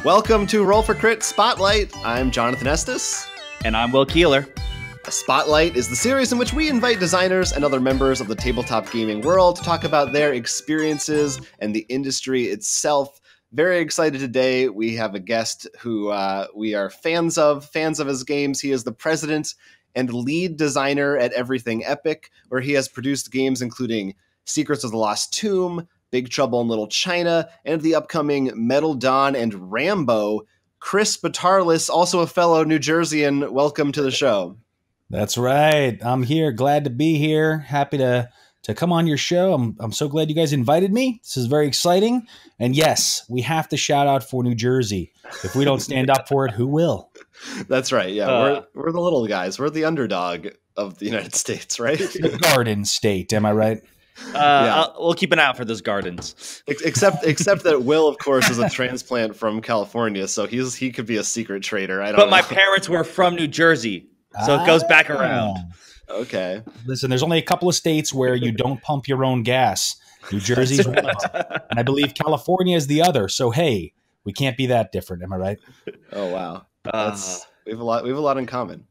Welcome to Roll for Crit Spotlight. I'm Jonathan Estes. And I'm Will Keeler. A Spotlight is the series in which we invite designers and other members of the tabletop gaming world to talk about their experiences and the industry itself. Very excited today. We have a guest who we are fans of his games. He is the president and lead designer at Everything Epic, where he has produced games including Secrets of the Lost Tomb, Big Trouble in Little China, and the upcoming Metal Dawn and Rambo. Chris Batarlis, also a fellow New Jerseyan, welcome to the show. That's right. I'm here. Glad to be here. Happy to come on your show. I'm so glad you guys invited me. This is very exciting. And yes, we have to shout out for New Jersey. If we don't stand up for it, who will? That's right. Yeah, we're the little guys. We're the underdog of the United States, right? The Garden State. Am I right? We'll keep an eye out for those gardens. Except that Will, of course, is a transplant from California, so he could be a secret trader. But my parents were from New Jersey, so it goes back around. Okay. Listen, there's only a couple of states where you don't pump your own gas. New Jersey's one of them, and I believe California is the other. So hey, we can't be that different. Am I right? Oh wow, we have a lot in common.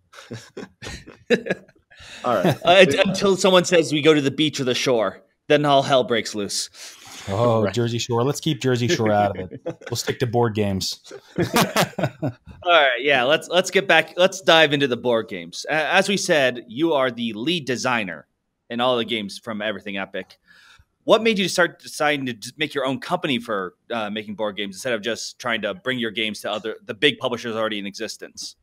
All right. Until someone says we go to the beach or the shore, then all hell breaks loose. Oh, right. Jersey Shore. Let's keep Jersey Shore out of it. We'll stick to board games. All right. Yeah. Let's get back. Let's dive into the board games. As we said, you are the lead designer in all the games from Everything Epic. What made you start deciding to make your own company for making board games instead of just trying to bring your games to the big publishers already in existence?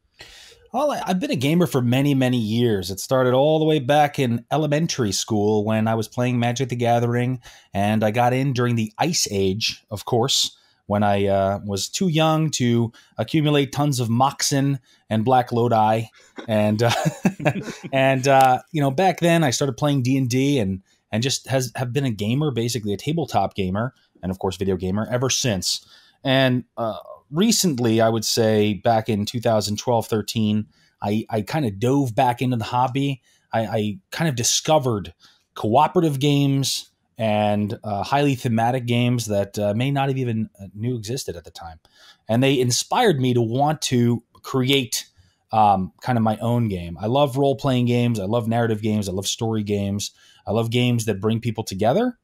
Well, I've been a gamer for many, many years. It started all the way back in elementary school when I was playing Magic the Gathering, and I got in during the Ice Age, of course, when I was too young to accumulate tons of Moxen and Black Lodi. And, back then I started playing D&D and just have been a gamer, basically a tabletop gamer, and of course video gamer ever since. And recently, I would say back in 2012-13, I kind of dove back into the hobby. I kind of discovered cooperative games and highly thematic games that may not have even knew existed at the time. And they inspired me to want to create kind of my own game. I love role-playing games. I love narrative games. I love story games. I love games that bring people together,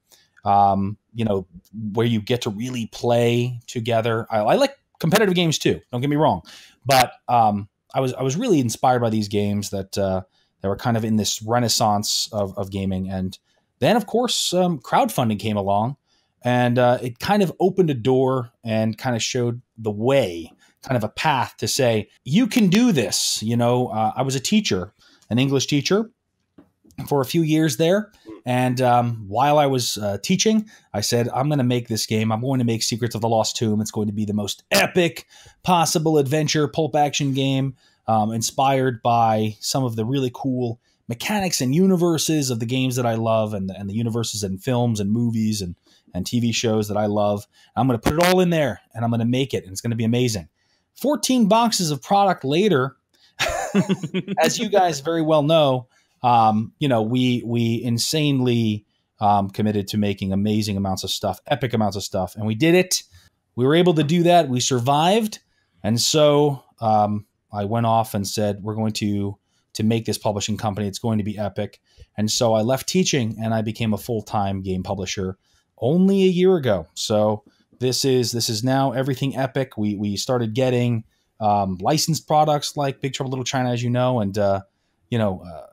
where you get to really play together. I like competitive games too. Don't get me wrong, but I was really inspired by these games that were kind of in this renaissance of gaming. And then, of course, crowdfunding came along, and it kind of opened a door and kind of showed the way, kind of a path to say you can do this. I was a teacher, an English teacher, for a few years there. And while I was teaching, I said, I'm going to make this game. I'm going to make Secrets of the Lost Tomb. It's going to be the most epic possible adventure pulp action game, inspired by some of the really cool mechanics and universes of the games that I love, and the universes and films and movies and TV shows that I love. I'm going to put it all in there, and I'm going to make it, and it's going to be amazing. 14 boxes of product later, as you guys very well know, we insanely committed to making amazing amounts of stuff, epic amounts of stuff, and we did it. We were able to do that. We survived, and so I went off and said, we're going to make this publishing company. It's going to be epic. And so I left teaching, and I became a full-time game publisher only a year ago. So this is now Everything Epic. We started getting licensed products like Big Trouble in Little China, as you know, and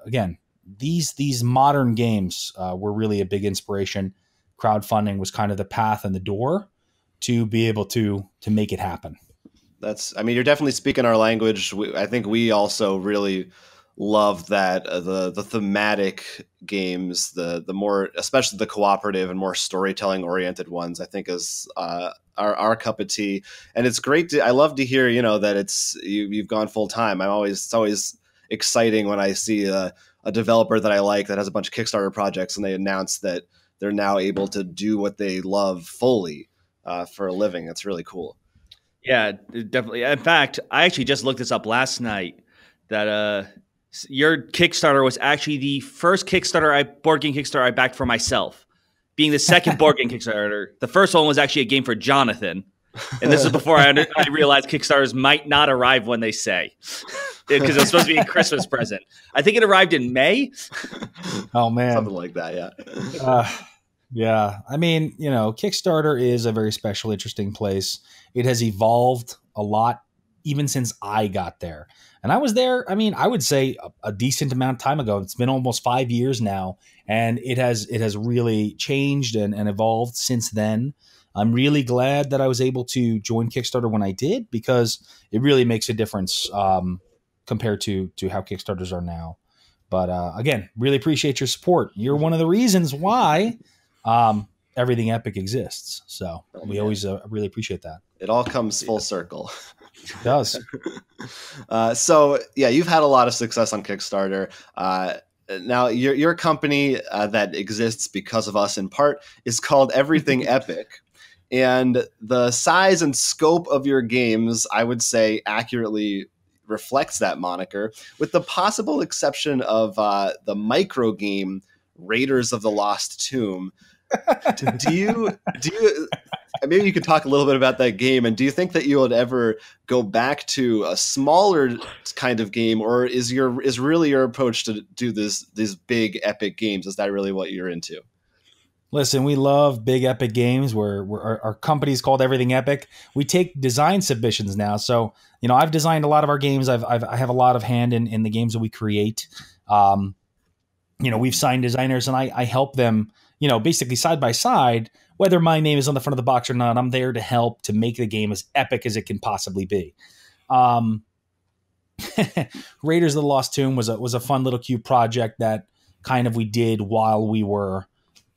again, these modern games were really a big inspiration. Crowdfunding was kind of the path and the door to be able to make it happen. You're definitely speaking our language. I think we also really love that the thematic games, the more, especially the cooperative and more storytelling oriented ones, I think is our cup of tea. And it's great. I love to hear, that you've gone full time. It's always exciting when I see a developer that I like that has a bunch of Kickstarter projects and they announce that they're now able to do what they love fully for a living. That's really cool. Yeah, definitely. In fact, I actually just looked this up last night that your Kickstarter was actually the first board game Kickstarter I backed for myself, being the second board game Kickstarter. The first one was actually a game for Jonathan. And this is before I realized Kickstarters might not arrive when they say, because it was supposed to be a Christmas present. I think it arrived in May. Oh man, something like that. Yeah. Yeah. I mean, Kickstarter is a very special, interesting place. It has evolved a lot even since I got there. And I was there, I mean, I would say a decent amount of time ago. It's been almost 5 years now, and it has really changed and evolved since then. I'm really glad that I was able to join Kickstarter when I did, because it really makes a difference compared to how Kickstarters are now. But again, really appreciate your support. You're one of the reasons why Everything Epic exists. So we always really appreciate that. It all comes full circle. It does. So yeah, you've had a lot of success on Kickstarter. Now your company that exists because of us in part is called Everything Epic. And the size and scope of your games, I would say, accurately reflects that moniker, with the possible exception of the micro game Raiders of the Lost Tomb. Do you maybe you could talk a little bit about that game, and do you think that you would ever go back to a smaller kind of game, or is really your approach to do these big epic games? Is that really what you're into? Listen, we love big epic games. Our company's called Everything Epic. We take design submissions now. So, I've designed a lot of our games. I have a lot of hand in the games that we create. We've signed designers, and I help them, basically side by side, whether my name is on the front of the box or not. I'm there to help to make the game as epic as it can possibly be. Raiders of the Lost Tomb was a fun little cute project that kind of we did while we were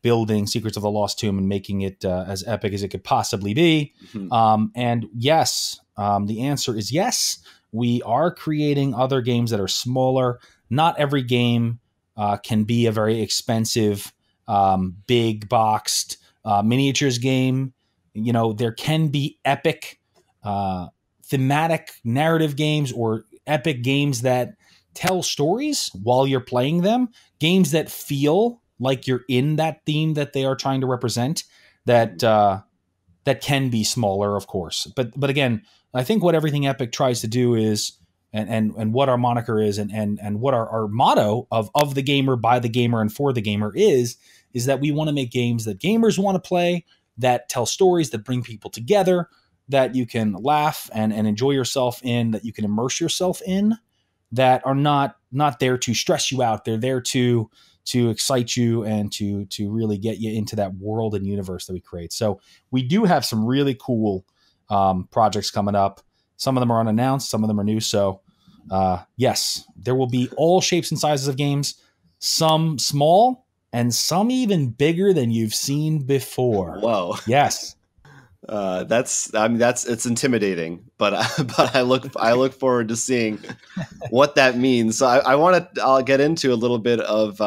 building Secrets of the Lost Tomb and making it as epic as it could possibly be. Mm-hmm. And yes, the answer is yes. We are creating other games that are smaller. Not every game can be a very expensive, big boxed miniatures game. There can be epic thematic narrative games, or epic games that tell stories while you're playing them, games that feel like you're in that theme that they are trying to represent, that can be smaller, of course. But again, I think what Everything Epic tries to do is, and what our moniker is, and what our motto of the gamer, by the gamer, and for the gamer is that we want to make games that gamers want to play, that tell stories, that bring people together, that you can laugh and enjoy yourself in, that you can immerse yourself in, that are not there to stress you out. They're there to excite you and to really get you into that world and universe that we create. So we do have some really cool projects coming up. Some of them are unannounced, some of them are new. So yes, there will be all shapes and sizes of games, some small and some even bigger than you've seen before. Whoa. Yes. It's intimidating, but I look forward to seeing what that means. So I'll get into a little bit of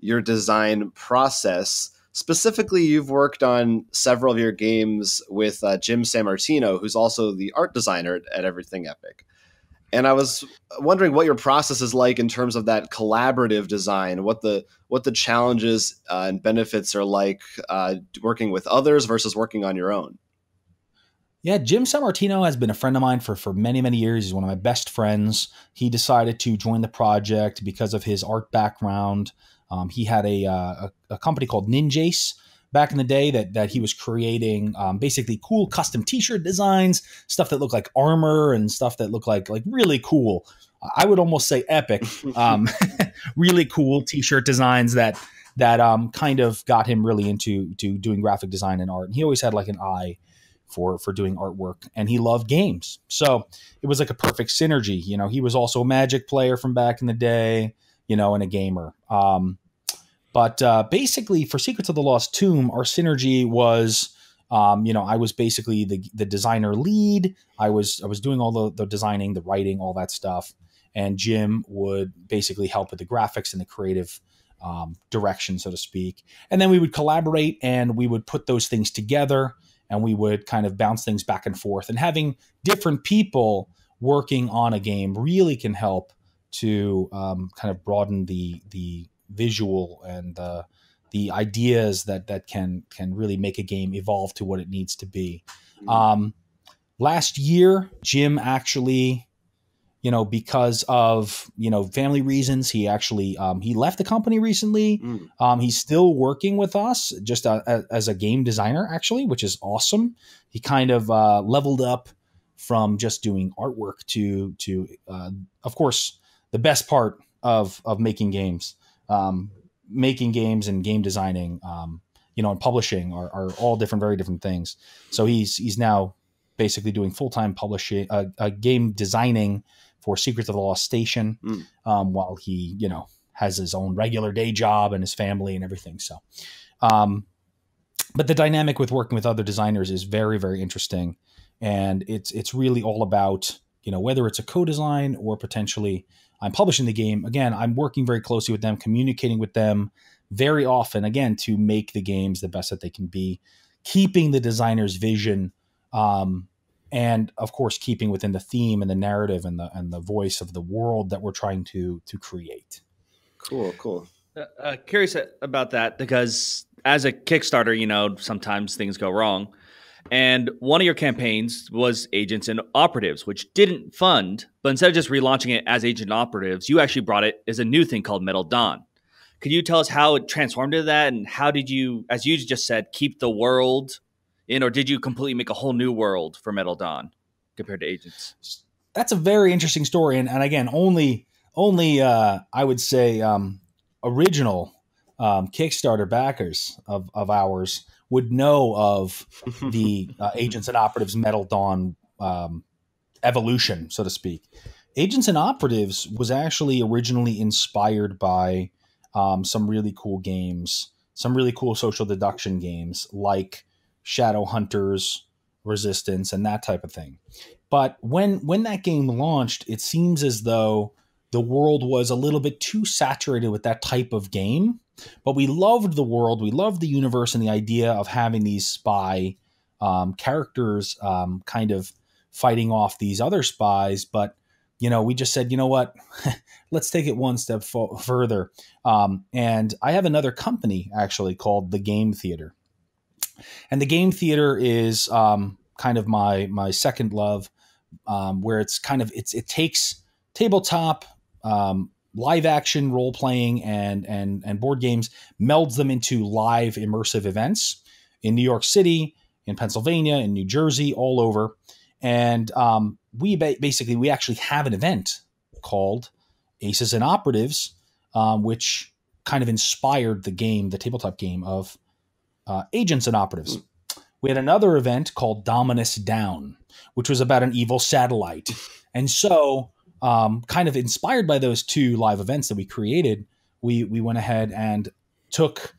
your design process. Specifically, you've worked on several of your games with Jim Sammartino, who's also the art designer at Everything Epic. And I was wondering what your process is like in terms of that collaborative design, what the challenges and benefits are like working with others versus working on your own. Yeah, Jim Sammartino has been a friend of mine for many, many years. He's one of my best friends. He decided to join the project because of his art background. He had a company called Ninjace back in the day that he was creating basically cool custom t-shirt designs, stuff that looked like armor and stuff that looked like really cool. I would almost say epic, really cool t-shirt designs that kind of got him really into doing graphic design and art. And he always had like an eye for doing artwork, and he loved games. So it was like a perfect synergy. He was also a Magic player from back in the day, and a gamer. But basically, for Secrets of the Lost Tomb, our synergy was, I was basically the designer lead. I was doing all the designing, the writing, all that stuff. And Jim would basically help with the graphics and the creative direction, so to speak. And then we would collaborate, and we would put those things together, and we would kind of bounce things back and forth. And having different people working on a game really can help to kind of broaden the visual and the ideas that can really make a game evolve to what it needs to be. Last year, Jim actually, because of, family reasons, he actually, he left the company recently. He's still working with us just as a game designer, actually, which is awesome. He kind of leveled up from just doing artwork to of course, the best part of making games. Making games and game designing, and publishing are all different, very different things. So he's now basically doing full-time publishing, game designing for Secrets of the Lost Station, while he, has his own regular day job and his family and everything. So, but the dynamic with working with other designers is very, very interesting. And it's really all about, whether it's a co-design or potentially I'm publishing the game. Again, I'm working very closely with them, communicating with them very often, again, to make the games the best that they can be, keeping the designer's vision, and of course, keeping within the theme and the narrative and the voice of the world that we're trying to create. Cool. Curious about that, because as a Kickstarter, sometimes things go wrong. And one of your campaigns was Agents and Operatives, which didn't fund, but instead of just relaunching it as Agent and Operatives, you actually brought it as a new thing called Metal Dawn. Could you tell us how it transformed into that, and how did you, as you just said, keep the world in, or did you completely make a whole new world for Metal Dawn compared to Agents? That's a very interesting story, and again, only I would say original Kickstarter backers of ours would know of the Agents and Operatives Metal Dawn evolution, so to speak. Agents and Operatives was actually originally inspired by some really cool games, some really cool social deduction games like Shadowhunters, Resistance, and that type of thing. But when that game launched, it seems as though the world was a little bit too saturated with that type of game. But we loved the world, we loved the universe, and the idea of having these spy characters kind of fighting off these other spies. But, we just said, what, let's take it one step further. And I have another company actually called The Game Theater. And The Game Theater is kind of my second love, where it's kind of, it takes tabletop, live action role playing and board games, melds them into live immersive events in New York City, in Pennsylvania, in New Jersey, all over. And we actually have an event called Aces and Operatives, which kind of inspired the tabletop game of Agents and Operatives. We had another event called Dominus Down, which was about an evil satellite. And so kind of inspired by those two live events that we created, we went ahead and took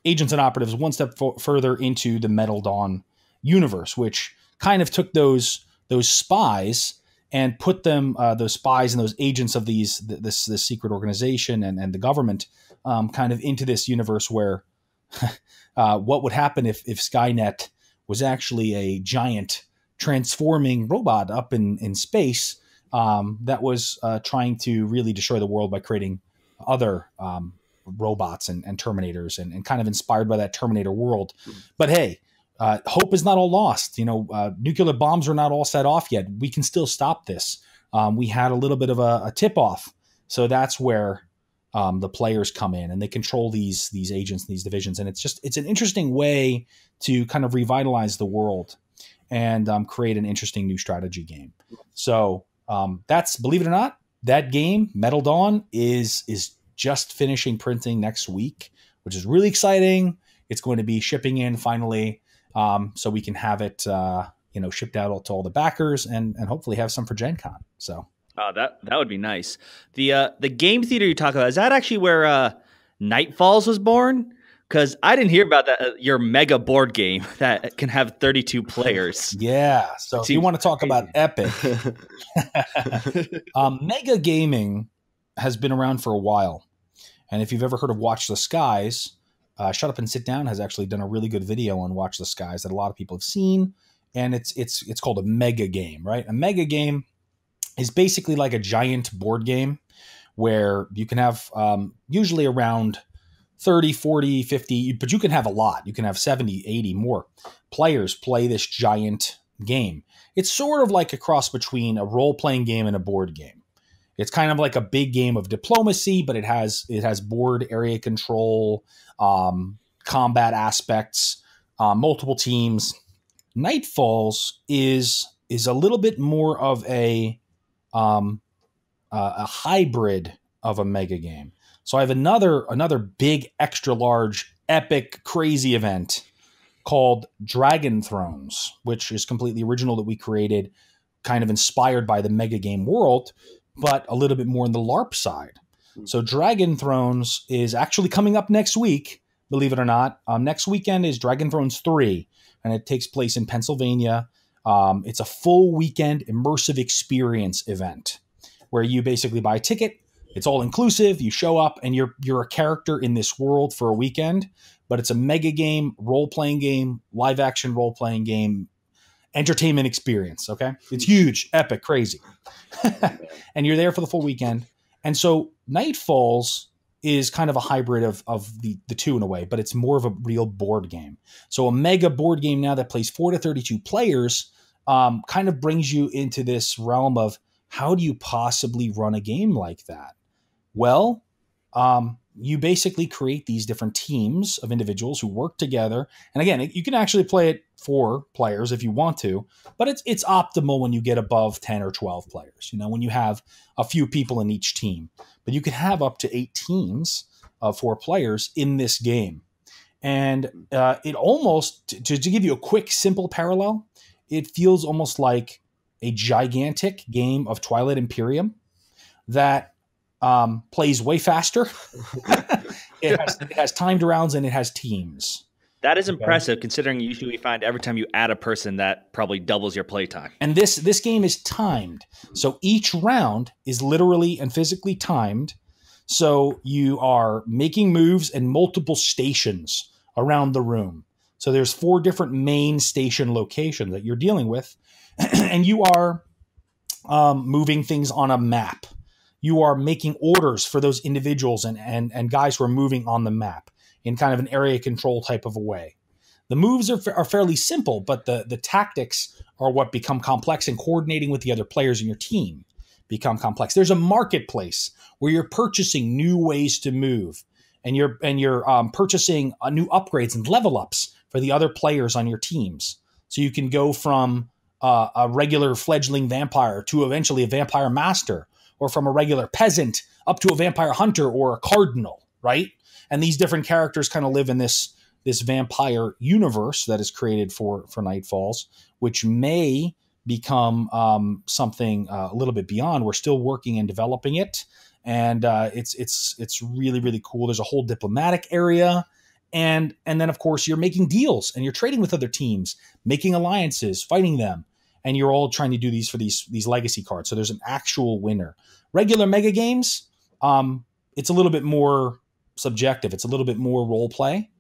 Agents and Operatives one step further into the Metal Dawn universe, which kind of took those spies and put them, those spies and those agents of this secret organization and the government, kind of into this universe where what would happen if Skynet was actually a giant transforming robot up in space that was trying to really destroy the world by creating other robots and Terminators and kind of inspired by that Terminator world. But hey, hope is not all lost. Nuclear bombs are not all set off yet. We can still stop this. We had a little bit of a tip-off. So that's where the players come in and they control these agents, these divisions. And it's an interesting way to kind of revitalize the world and create an interesting new strategy game. So that's, believe it or not, that game, Metal Dawn, is just finishing printing next week, which is really exciting. It's going to be shipping in finally, so we can have it shipped out to all the backers and hopefully have some for Gen Con. So that would be nice. The game theater you talk about, is that actually where Nightfalls was born? Because I didn't hear about that, your mega board game that can have 32 players. Yeah. So if you want to talk about epic, mega gaming has been around for a while. And if you've ever heard of Watch the Skies, Shut Up and Sit Down has actually done a really good video on Watch the Skies that a lot of people have seen. And it's called a mega game, right? A mega game is basically like a giant board game where you can have usually around 30, 40, 50, but you can have a lot. You can have 70, 80 more players play this giant game. It's sort of like a cross between a role-playing game and a board game. It's kind of like a big game of diplomacy, but it has board area control, combat aspects, multiple teams. Nightfalls is a little bit more of a hybrid of a mega game. So I have another big, extra large, epic, crazy event called Dragon Thrones, which is completely original that we created, kind of inspired by the mega game world, but a little bit more on the LARP side. So Dragon Thrones is actually coming up next week, believe it or not. Next weekend is Dragon Thrones 3, and it takes place in Pennsylvania. It's a full weekend immersive experience event where you basically buy a ticket. It's all inclusive. You show up and you're a character in this world for a weekend, but it's a mega game, role-playing game, live action role-playing game, entertainment experience. Okay. It's huge, epic, crazy. And you're there for the full weekend. And so Nightfalls is kind of a hybrid of the two in a way, but it's more of a real board game. So a mega board game now that plays 4 to 32 players kind of brings you into this realm of how do you possibly run a game like that? Well, you basically create these different teams of individuals who work together. And again, you can actually play it 4 players if you want to, but it's optimal when you get above 10 or 12 players, when you have a few people in each team. But you can have up to 8 teams of 4 players in this game. And it almost, to give you a quick, simple parallel, it feels almost like a gigantic game of Twilight Imperium that plays way faster. It has timed rounds and it has teams. That is impressive, considering usually we find every time you add a person that probably doubles your playtime. And this game is timed. So each round is literally and physically timed. So you are making moves in multiple stations around the room. So there's 4 different main station locations that you're dealing with. And you are moving things on a map. You are making orders for those individuals and guys who are moving on the map in kind of an area control type of a way. The moves are fairly simple, but the tactics are what become complex, and coordinating with the other players in your team become complex. There's a marketplace where you're purchasing new ways to move, and you're purchasing new upgrades and level ups for the other players on your teams. So you can go from a regular fledgling vampire to eventually a vampire master, or from a regular peasant up to a vampire hunter or a cardinal, right? And these different characters kind of live in this vampire universe that is created for Nightfalls, which may become something a little bit beyond. We're still working and developing it, and it's really, really cool. There's a whole diplomatic area, and then of course you're making deals and you're trading with other teams, making alliances, fighting them, and you're all trying to do these for these legacy cards. So there's an actual winner. Regular mega games, it's a little bit more subjective. It's a little bit more role play,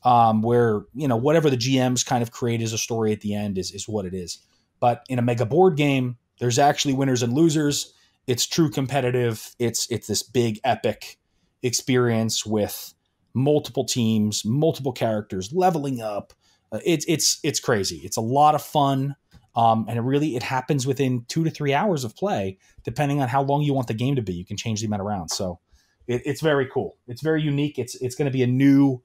where whatever the GMs kind of create as a story at the end is what it is. But in a mega board game, there's actually winners and losers. It's true competitive. It's this big epic experience with multiple teams, multiple characters, leveling up. It's crazy. It's a lot of fun. And it happens within 2 to 3 hours of play, depending on how long you want the game to be. You can change the amount of rounds. So it's very cool. It's very unique. It's going to be a new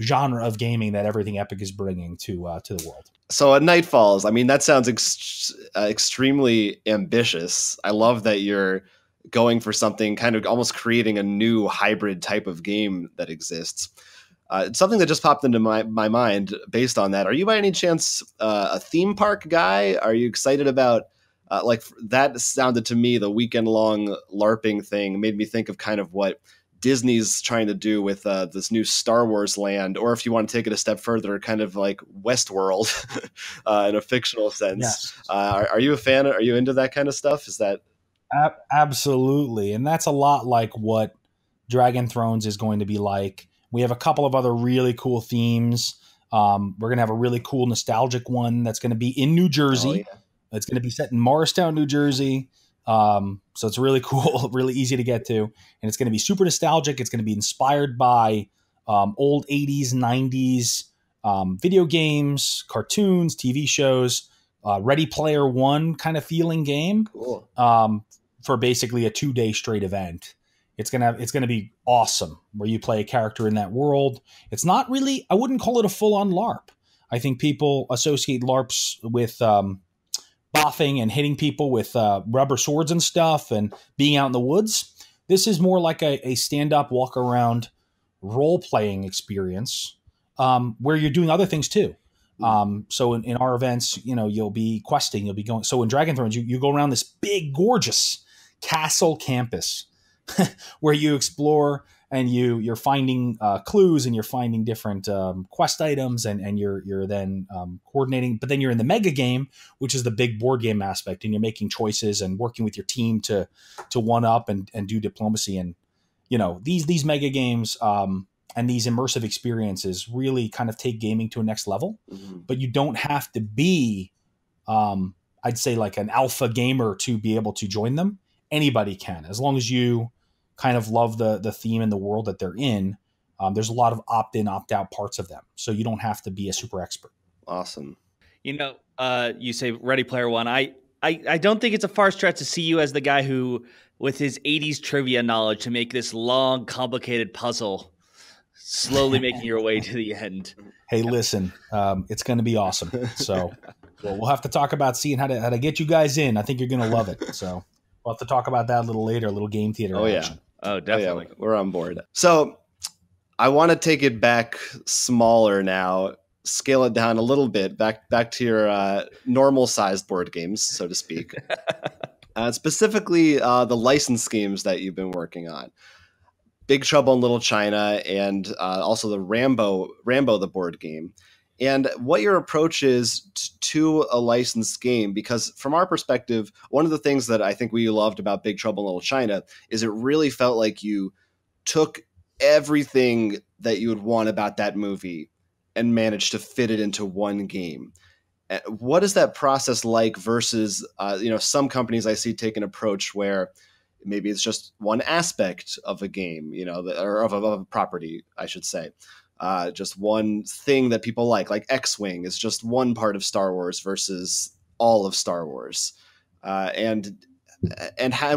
genre of gaming that Everything Epic is bringing to the world. So at Nightfalls, I mean, that sounds extremely ambitious. I love that you're going for something, kind of almost creating a new hybrid type of game that exists. It's something that just popped into my mind based on that. Are you by any chance a theme park guy? Are you excited about that? Sounded to me, the weekend long LARPing thing made me think of kind of what Disney's trying to do with this new Star Wars land, or if you want to take it a step further, kind of like Westworld in a fictional sense. Yes. Are you a fan? Are you into that kind of stuff? Is that absolutely? And that's a lot like what Dragon Thrones is going to be like. We have a couple of other really cool themes. We're going to have a really cool nostalgic one that's going to be in New Jersey. Oh, yeah. It's going to be set in Morristown, New Jersey. So it's really cool, really easy to get to. And it's going to be super nostalgic. It's going to be inspired by old 80s, 90s video games, cartoons, TV shows, Ready Player One kind of feeling game. Cool. For basically a 2-day straight event. It's gonna be awesome where you play a character in that world. It's not really, I wouldn't call it a full-on LARP. I think people associate LARPs with boffing and hitting people with rubber swords and stuff and being out in the woods. This is more like a stand-up, walk-around role-playing experience where you're doing other things too. So in our events, you'll be questing, you'll be going. So in Dragon Thrones, you go around this big, gorgeous castle campus where you explore and you're finding clues and you're finding different quest items and you're then coordinating. But then you're in the mega game, which is the big board game aspect, and you're making choices and working with your team to one up and do diplomacy. And these mega games and these immersive experiences really kind of take gaming to a next level. Mm-hmm. But you don't have to be, I'd say, like an alpha gamer to be able to join them. Anybody can, as long as you kind of love the theme and the world that they're in. There's a lot of opt-in, opt-out parts of them, so you don't have to be a super expert. Awesome. You say Ready Player One. I don't think it's a far stretch to see you as the guy who, with his 80s trivia knowledge, to make this long, complicated puzzle, slowly making your way to the end. Hey, listen, it's going to be awesome. So we'll have to talk about seeing how to get you guys in. I think you're going to love it. So we'll have to talk about that a little later, a little game theater action. Oh, definitely. Oh, yeah. We're on board. So I want to take it back smaller now, scale it down a little bit, back to your normal sized board games, so to speak. Specifically, the license schemes that you've been working on. Big Trouble in Little China and also the Rambo, the board game. And what your approach is to a licensed game, because from our perspective, one of the things that I think we loved about Big Trouble in Little China is it really felt like you took everything that you would want about that movie and managed to fit it into one game. What is that process like versus, some companies I see take an approach where maybe it's just one aspect of a game, or of a property, I should say. Just one thing that people like X-Wing is just one part of Star Wars versus all of Star Wars. And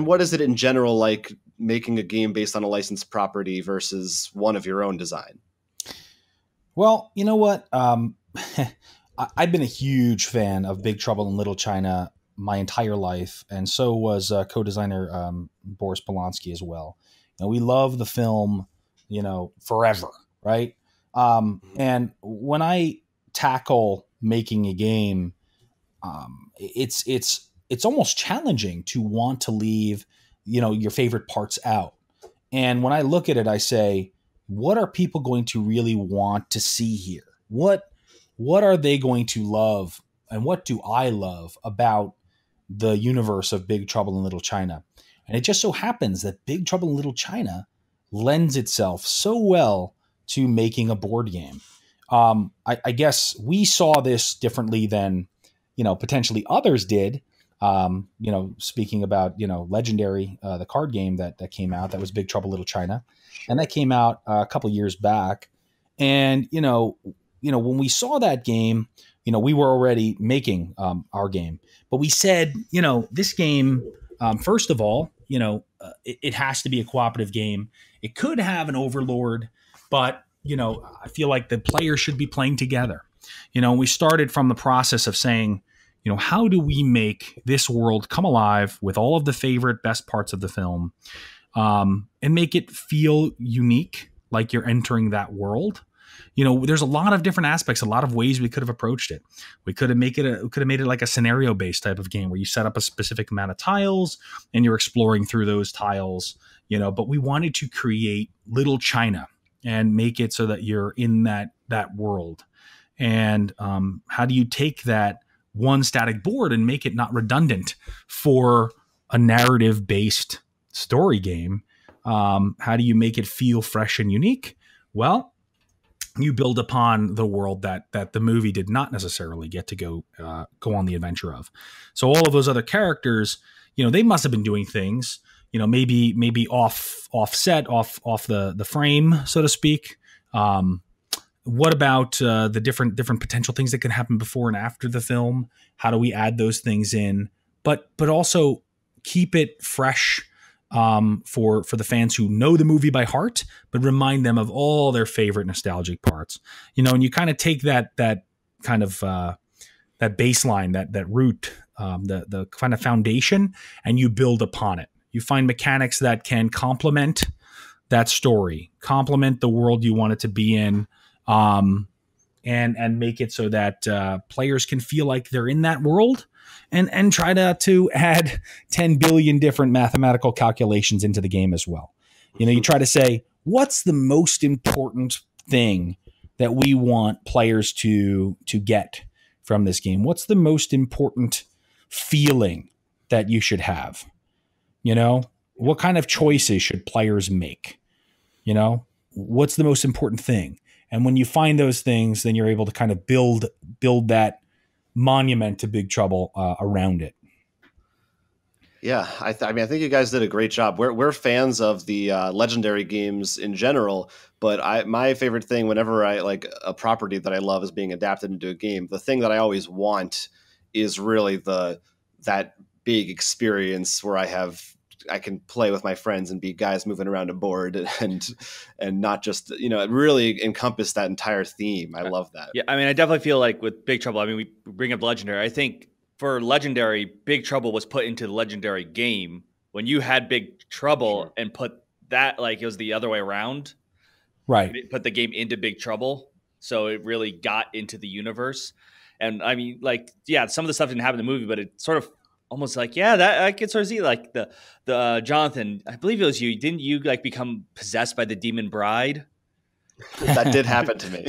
what is it in general like making a game based on a licensed property versus one of your own design? Well, you know what? I've been a huge fan of Big Trouble in Little China my entire life, and so was co-designer Boris Polanski as well. We love the film, forever, right? And when I tackle making a game, it's almost challenging to want to leave, your favorite parts out. And when I look at it, I say, what are people going to really want to see here? What are they going to love? And what do I love about the universe of Big Trouble in Little China? And it just so happens that Big Trouble in Little China lends itself so well to making a board game. I guess we saw this differently than, potentially others did. Speaking about, Legendary, the card game that came out, that was Big Trouble in Little China. And that came out a couple years back. And, when we saw that game, we were already making our game. But we said, this game, first of all, it has to be a cooperative game. It could have an overlord, but, I feel like the players should be playing together. We started from the process of saying, how do we make this world come alive with all of the favorite best parts of the film and make it feel unique, like you're entering that world? There's a lot of different aspects, a lot of ways we could have approached it. We could have made it like a scenario based type of game where you set up a specific amount of tiles and you're exploring through those tiles, but we wanted to create Little China and make it so that you're in that world. And how do you take that one static board and make it not redundant for a narrative based story game? How do you make it feel fresh and unique? Well, you build upon the world that the movie did not necessarily get to go on the adventure of. So all of those other characters, they must have been doing things, maybe offset off the frame, so to speak, What about the different potential things that can happen before and after the film? How do we add those things in, but also keep it fresh for the fans who know the movie by heart, but remind them of all their favorite nostalgic parts. And you kind of take that kind of that baseline, that root, the kind of foundation, and you build upon it. You find mechanics that can complement that story, complement the world you want it to be in, and make it so that players can feel like they're in that world, and try to add 10 billion different mathematical calculations into the game as well. You try to say, what's the most important thing that we want players to get from this game? What's the most important feeling that you should have? What kind of choices should players make? What's the most important thing? And when you find those things, then you're able to kind of build that monument to Big Trouble around it. Yeah, I think you guys did a great job. We're fans of the Legendary games in general, but my favorite thing whenever I like a property that I love is being adapted into a game, the thing that I always want is really that big experience where I can play with my friends and be guys moving around a board and not just, really encompass that entire theme. I love that. Yeah, I definitely feel like with Big Trouble, we bring up Legendary. I think for Legendary, Big Trouble was put into the Legendary game when you had Big Trouble. Sure. And put that, like, it was the other way around. Right. Put the game into Big Trouble. So it really got into the universe. And some of the stuff didn't happen in the movie, but it sort of almost like, that I could sort of see, like the Jonathan, I believe it was you. Didn't you like become possessed by the demon bride? That did happen to me.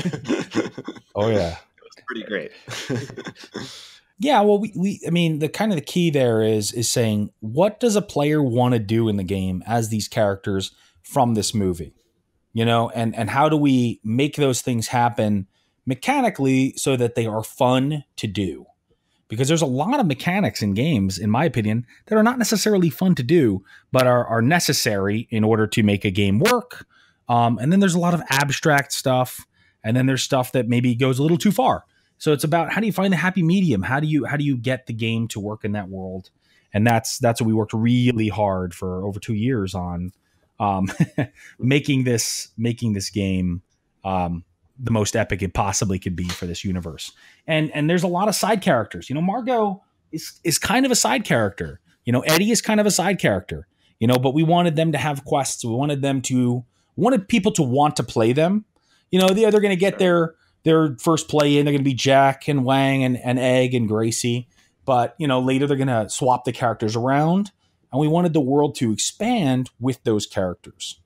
Oh yeah. It was pretty great. Yeah, well, the kind of the key there is saying, what does a player want to do in the game as these characters from this movie? And how do we make those things happen mechanically so that they are fun to do? Because there's a lot of mechanics in games, in my opinion, that are not necessarily fun to do, but are necessary in order to make a game work. And then there's a lot of abstract stuff, and then there's stuff that maybe goes a little too far. So it's about, how do you find the happy medium? How do you get the game to work in that world? And that's what we worked really hard for over 2 years on, making this game the most epic it possibly could be for this universe. And there's a lot of side characters. Margot is kind of a side character. Eddie is kind of a side character. But we wanted them to have quests. We wanted people to want to play them. They're going to get their first play in. They're going to be Jack and Wang and Egg and Gracie. But, later they're going to swap the characters around. And we wanted the world to expand with those characters.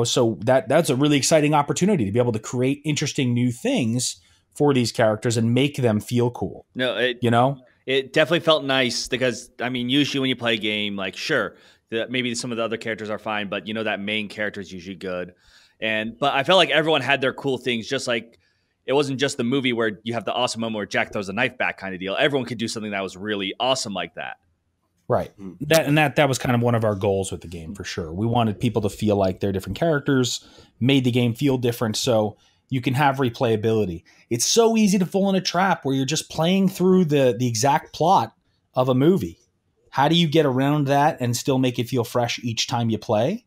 So that's a really exciting opportunity to be able to create interesting new things for these characters and make them feel cool. No, it definitely felt nice because, usually when you play a game, like, sure, maybe some of the other characters are fine, but that main character is usually good. But I felt like everyone had their cool things, just like it wasn't just the movie where you have the awesome moment where Jack throws a knife back kind of deal. Everyone could do something that was really awesome like that. Right. That was kind of one of our goals with the game, for sure. We wanted people to feel like they're different characters, made the game feel different so you can have replayability. It's so easy to fall in a trap where you're just playing through the exact plot of a movie. How do you get around that and still make it feel fresh each time you play?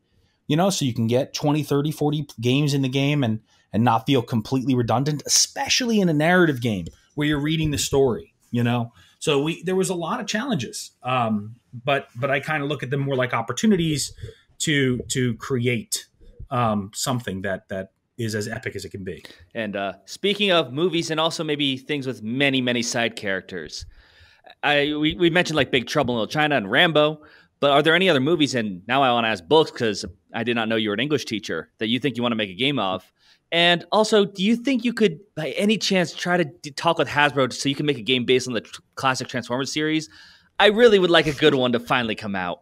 So you can get 20, 30, 40 games in the game and not feel completely redundant, especially in a narrative game where you're reading the story, So there was a lot of challenges, but I kind of look at them more like opportunities to create something that is as epic as it can be. And speaking of movies and also maybe things with many, many side characters, we mentioned like Big Trouble in Little China and Rambo, but are there any other movies, and now I want to ask both because I did not know you were an English teacher, that you think you want to make a game of? And also, do you think you could, by any chance, try to talk with Hasbro so you can make a game based on the classic Transformers series? I really would like a good one to finally come out.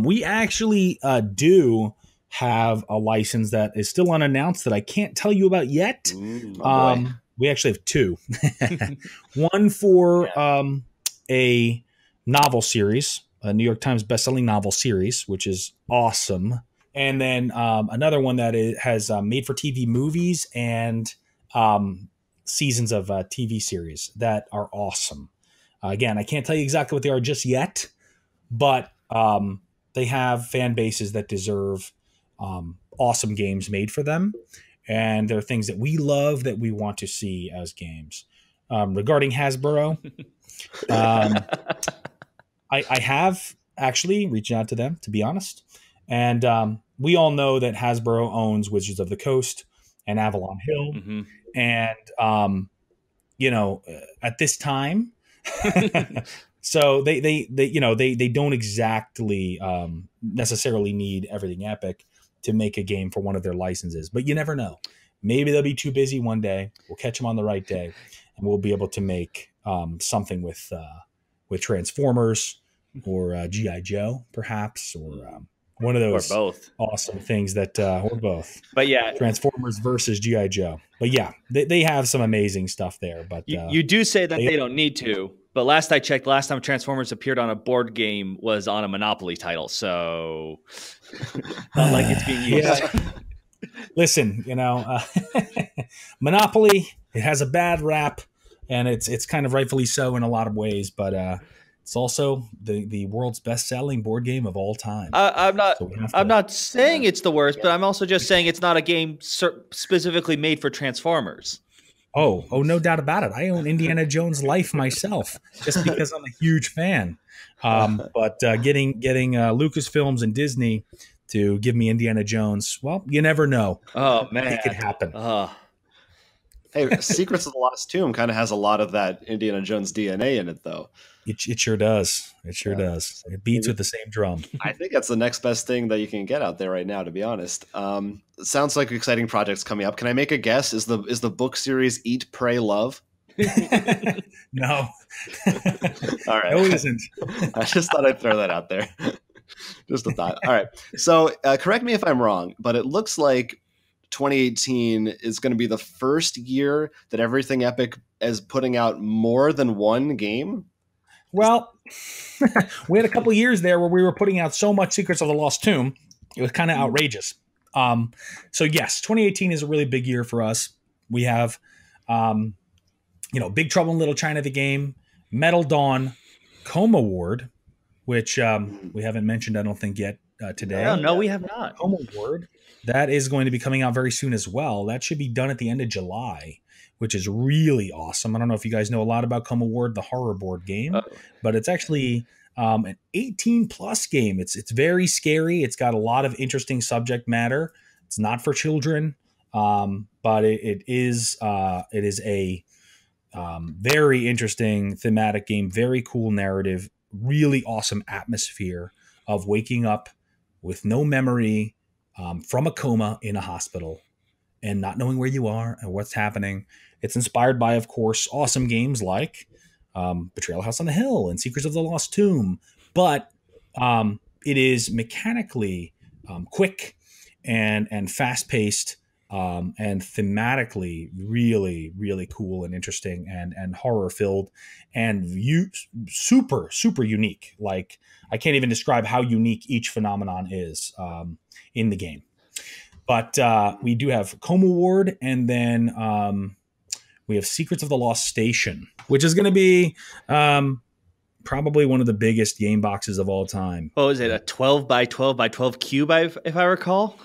We actually do have a license that is still unannounced that I can't tell you about yet. We actually have two. One for a novel series, a New York Times bestselling novel series, which is awesome. And then another one that has made for TV movies and seasons of TV series that are awesome. Again, I can't tell you exactly what they are just yet, but they have fan bases that deserve awesome games made for them. And there are things that we love that we want to see as games. Regarding Hasbro, I have actually reached out to them, to be honest. And we all know that Hasbro owns Wizards of the Coast and Avalon Hill. Mm-hmm. And, at this time, so they don't exactly necessarily need everything epic to make a game for one of their licenses, but you never know. Maybe they'll be too busy one day. We'll catch them on the right day, and we'll be able to make something with Transformers or G.I. Joe, perhaps, or one of those or both awesome things that or both. But yeah, Transformers versus G.I. Joe. But yeah, they have some amazing stuff there. But you do say that they don't need to. But last I checked, last time Transformers appeared on a board game was on a Monopoly title. So not like it's being used. Yeah. Listen, Monopoly, it has a bad rap, and it's kind of rightfully so in a lot of ways, but it's also the world's best-selling board game of all time. I'm not saying it's the worst, but I'm also just saying it's not a game specifically made for Transformers. Oh, no doubt about it. I own Indiana Jones Life myself, just because I'm a huge fan. But getting Lucasfilms and Disney to give me Indiana Jones, well, you never know. Oh, man. It could happen. Hey, Secrets of the Lost Tomb kind of has a lot of that Indiana Jones DNA in it, though. It sure does. It sure does. It beats with the same drum. I think that's the next best thing that you can get out there right now, to be honest. Sounds like exciting projects coming up. Can I make a guess? Is the book series Eat, Pray, Love? No. All right. No, it isn't. I just thought I'd throw that out there. Just a thought. All right. So correct me if I'm wrong, but it looks like 2018 is going to be the first year that Everything Epic is putting out more than one game. Well, we had a couple of years there where we were putting out so much Secrets of the Lost Tomb. It was kind of outrageous. So yes, 2018 is a really big year for us. We have, Big Trouble in Little China, the game, Metal Dawn, Coma Ward, which we haven't mentioned, I don't think, yet today. No, we have not. Coma Ward, that is going to be coming out very soon as well. That should be done at the end of July, which is really awesome. I don't know if you guys know a lot about Coma Ward, the horror board game, but it's actually an 18-plus game. It's very scary. It's got a lot of interesting subject matter. It's not for children, but it is a very interesting thematic game, very cool narrative, really awesome atmosphere of waking up with no memory from a coma in a hospital and not knowing where you are and what's happening. It's inspired by, of course, awesome games like Betrayal House on the Hill and Secrets of the Lost Tomb, but it is mechanically quick and fast-paced and thematically really, really cool and interesting and horror-filled and super, super unique. Like, I can't even describe how unique each phenomenon is in the game. But we do have Coma Ward, and then we have Secrets of the Lost Station, which is going to be probably one of the biggest game boxes of all time. What was it, a 12 by 12 by 12 cube, if I recall?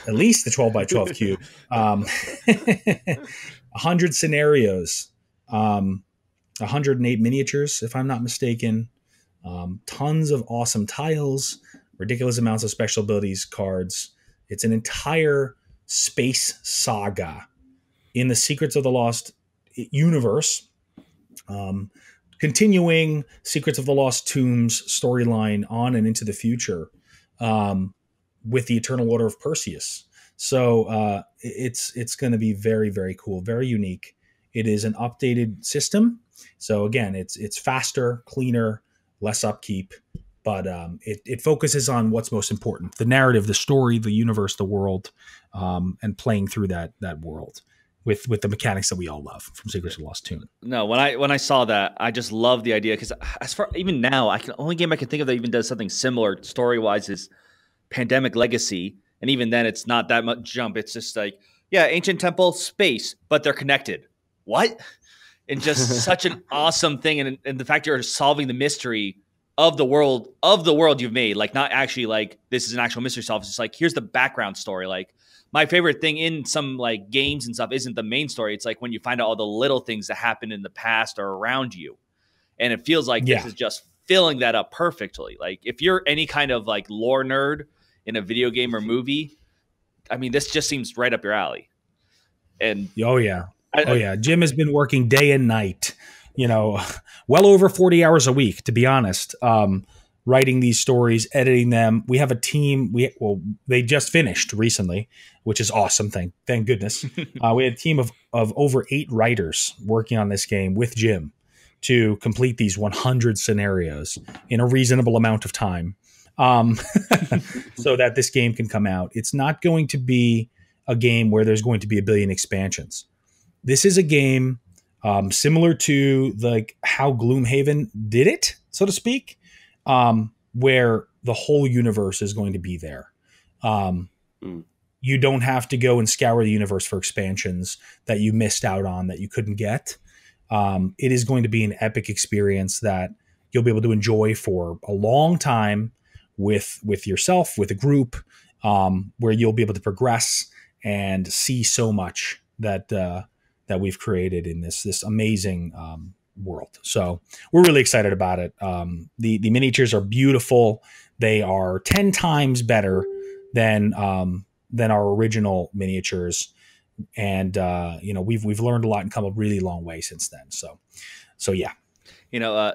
At least the 12 by 12 cube. 100 scenarios, 108 miniatures, if I'm not mistaken. Tons of awesome tiles, ridiculous amounts of special abilities cards. It's an entire space saga in the Secrets of the Lost universe, continuing Secrets of the Lost Tombs storyline on and into the future with the Eternal Order of Perseus. So it's going to be very, very cool, very unique. It is an updated system. So again, it's faster, cleaner, less upkeep, but it focuses on what's most important: the narrative, the story, the universe, the world, and playing through that world with the mechanics that we all love from Secrets of the Lost Tomb. No, when I saw that, I just love the idea, because as far even now, only game I can think of that even does something similar story wise is Pandemic Legacy, and even then it's not that much jump. It's just like, yeah, ancient temple, space, but they're connected. What? And just such an awesome thing, and the fact you're solving the mystery of the world you've made, like not actually like this is an actual mystery solve. It's just like, here's the background story. Like my favorite thing in some like games and stuff isn't the main story. It's like when you find out all the little things that happened in the past or around you. And it feels like this is just filling that up perfectly. Like if you're any kind of like lore nerd in a video game or movie, I mean, this just seems right up your alley. And oh yeah, Jim has been working day and night, well over 40 hours a week, to be honest, writing these stories, editing them. We have a team. They just finished recently, which is awesome. Thank goodness. We had a team of over 8 writers working on this game with Jim to complete these 100 scenarios in a reasonable amount of time, so that this game can come out. It's not going to be a game where there's going to be a billion expansions. This is a game similar to like how Gloomhaven did it, so to speak, where the whole universe is going to be there. You don't have to go and scour the universe for expansions that you missed out on, that you couldn't get. It is going to be an epic experience that you'll be able to enjoy for a long time with yourself, with a group, where you'll be able to progress and see so much that we've created in this amazing world. So we're really excited about it. The miniatures are beautiful. They are 10 times better than our original miniatures. And we've learned a lot and come a really long way since then. So yeah.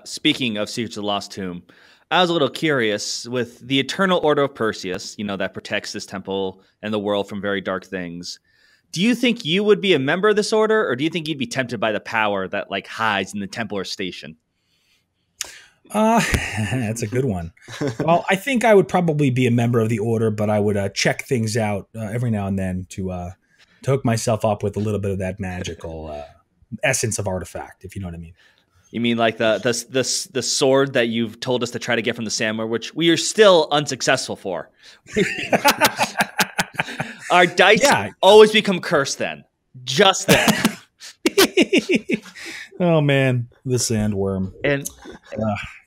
Speaking of Secrets of the Lost Tomb, I was a little curious with the Eternal Order of Perseus, that protects this temple and the world from very dark things. Do you think you would be a member of this order, or do you think you'd be tempted by the power that like hides in the temple or station? That's a good one. Well, I think I would probably be a member of the order, but I would check things out every now and then to hook myself up with a little bit of that magical essence of artifact, if you know what I mean. You mean like the sword that you've told us to try to get from the Samurai, which we are still unsuccessful for. Our dice always become cursed then. Just then. Oh, man. The sandworm. And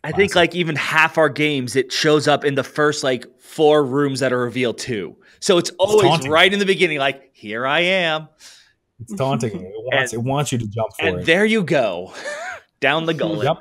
I think like even half our games, it shows up in the first like 4 rooms that are revealed too. So it's always right in the beginning, like, here I am. It's taunting. It wants you to jump for it. And there you go. Down the gullet.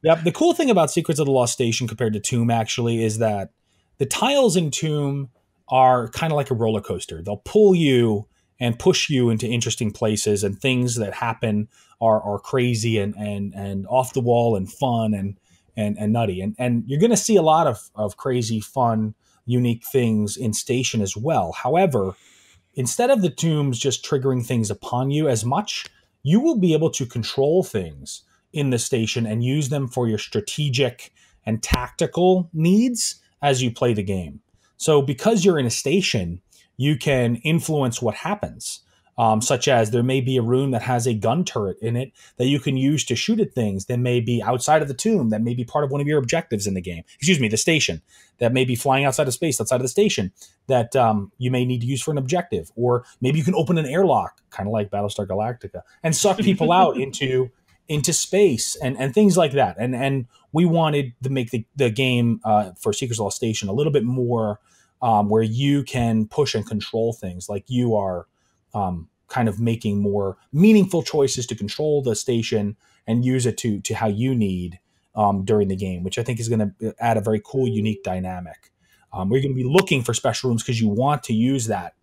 Yep. The cool thing about Secrets of the Lost Station compared to Tomb actually is that the tiles in Tomb are kind of like a roller coaster. They'll pull you and push you into interesting places, and things that happen are crazy and off the wall and fun and nutty. And you're going to see a lot of crazy, fun, unique things in Station as well. However, instead of the tombs just triggering things upon you as much, you will be able to control things in the station and use them for your strategic and tactical needs as you play the game. So because you're in a station, you can influence what happens, such as there may be a room that has a gun turret in it that you can use to shoot at things that may be outside of the tomb, that may be part of one of your objectives in the game. The station, that may be flying outside of space, outside of the station, that you may need to use for an objective. Or maybe you can open an airlock, kind of like Battlestar Galactica, and suck people out into space and things like that. And we wanted to make the game for Secrets of the Lost Station a little bit more where you can push and control things, like you are kind of making more meaningful choices to control the station and use it to how you need during the game, which I think is going to add a very cool, unique dynamic. We're going to be looking for special rooms because you want to use that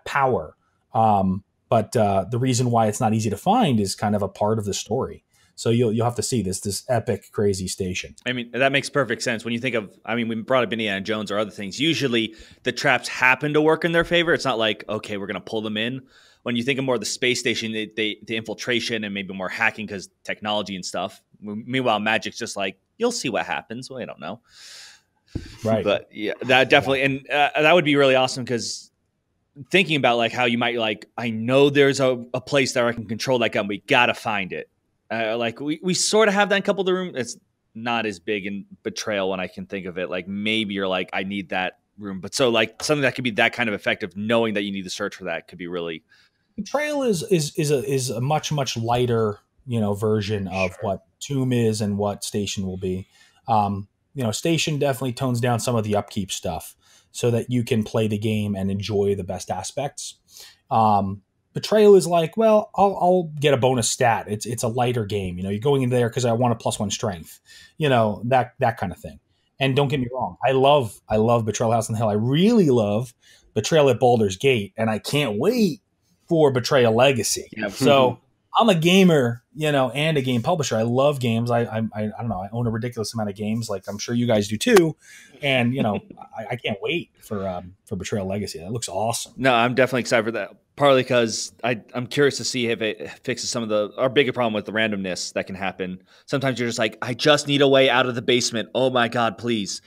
power. But the reason why it's not easy to find is kind of a part of the story. So you'll have to see this epic, crazy station. I mean, that makes perfect sense. When you think of, we brought up Indiana Jones or other things. Usually the traps happen to work in their favor. It's not like, okay, we're going to pull them in. When you think of more of the space station, the infiltration and maybe more hacking because technology and stuff. Meanwhile, Magic's just like, you'll see what happens. Well, I don't know. Right. But yeah, that definitely, and that would be really awesome because thinking about like how you might like, I know there's a place that I can control that gun. We got to find it. Like we sort of have that in a couple of the rooms. It's not as big in Betrayal when I can think of it. Like maybe you're like, I need that room. But so like something that could be that kind of effective, knowing that you need to search for that, could be really. Betrayal is a much lighter, version of what Tomb is and what Station will be. Station definitely tones down some of the upkeep stuff so that you can play the game and enjoy the best aspects. Betrayal is like, well, I'll get a bonus stat. It's a lighter game. You're going in there because I want a +1 strength. That kind of thing. And don't get me wrong, I love Betrayal House on the Hill. I really love Betrayal at Baldur's Gate, and I can't wait for Betrayal Legacy. Yeah. So I'm a gamer, and a game publisher. I love games. I don't know. I own a ridiculous amount of games, like I'm sure you guys do too. And I can't wait for Betrayal Legacy. That looks awesome. No, I'm definitely excited for that. Partly because I'm curious to see if it fixes some of our bigger problem with the randomness that can happen. Sometimes you're just like, I just need a way out of the basement. Oh my God, please.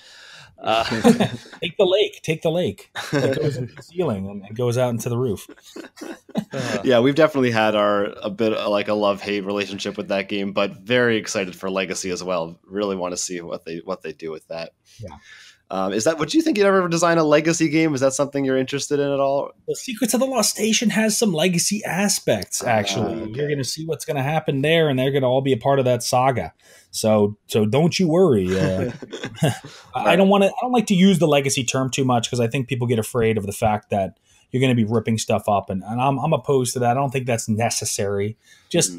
Take the lake. It goes into the ceiling and goes out into the roof. Yeah, we've definitely had a bit like a love-hate relationship with that game, but very excited for Legacy as well. Really want to see what they do with that. Yeah. Would you think you'd ever design a Legacy game? Is that something you're interested in at all? The Secrets of the Lost Station has some Legacy aspects, actually. Okay. You're going to see what's going to happen there, and they're going to all be a part of that saga. So don't you worry. I don't like to use the Legacy term too much because I think people get afraid of the fact that you're going to be ripping stuff up, and I'm opposed to that. I don't think that's necessary. Just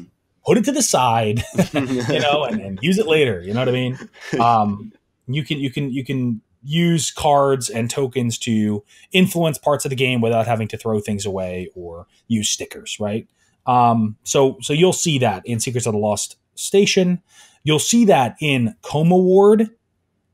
put it to the side, and use it later. You know what I mean? You can use cards and tokens to influence parts of the game without having to throw things away or use stickers, right? So you'll see that in Secrets of the Lost Station. You'll see that in Coma Ward.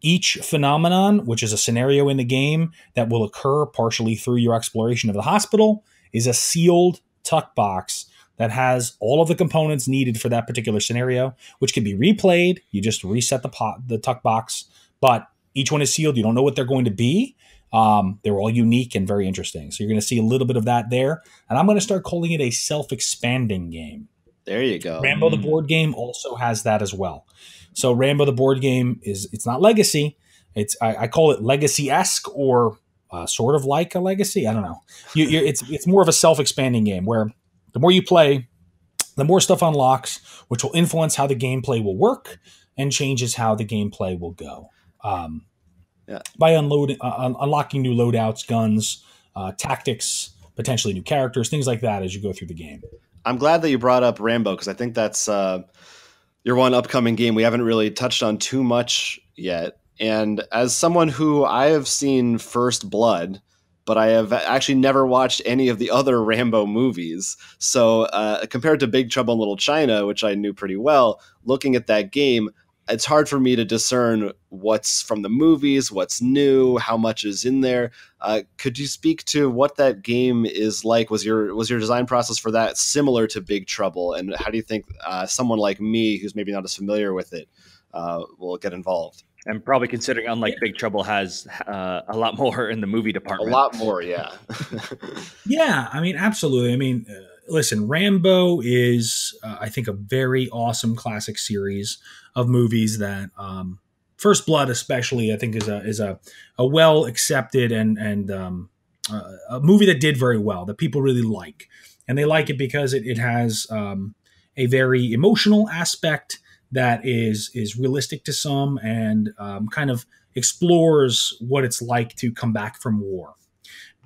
Each phenomenon, which is a scenario in the game that will occur partially through your exploration of the hospital, is a sealed tuck box that has all of the components needed for that particular scenario, which can be replayed. You just reset the tuck box, but each one is sealed. You don't know what they're going to be. They're all unique and very interesting. So you're going to see a little bit of that there. And I'm going to start calling it a self-expanding game. There you go. Rambo the board game also has that as well. So Rambo the board game it's not Legacy. I call it Legacy-esque or sort of like a Legacy. I don't know. It's more of a self-expanding game where the more you play, the more stuff unlocks, which will influence how the gameplay will work and changes how the gameplay will go. By unlocking new loadouts, guns, tactics, potentially new characters, things like that as you go through the game. I'm glad that you brought up Rambo because I think that's your one upcoming game we haven't really touched on too much yet. And as someone who I have seen First Blood, but I have actually never watched any of the other Rambo movies. So compared to Big Trouble in Little China, which I knew pretty well, looking at that game, it's hard for me to discern what's from the movies, what's new, how much is in there. Could you speak to what that game is like? Was your design process for that similar to Big Trouble? And how do you think someone like me, who's maybe not as familiar with it, will get involved? And probably considering, unlike Big Trouble, has a lot more in the movie department. A lot more, yeah. Yeah, I mean, absolutely. I mean, listen, Rambo is, I think, a very awesome classic series of movies that First Blood especially, I think, is a well accepted and a movie that did very well, that people really like. And they like it because it has a very emotional aspect that is realistic to some and kind of explores what it's like to come back from war.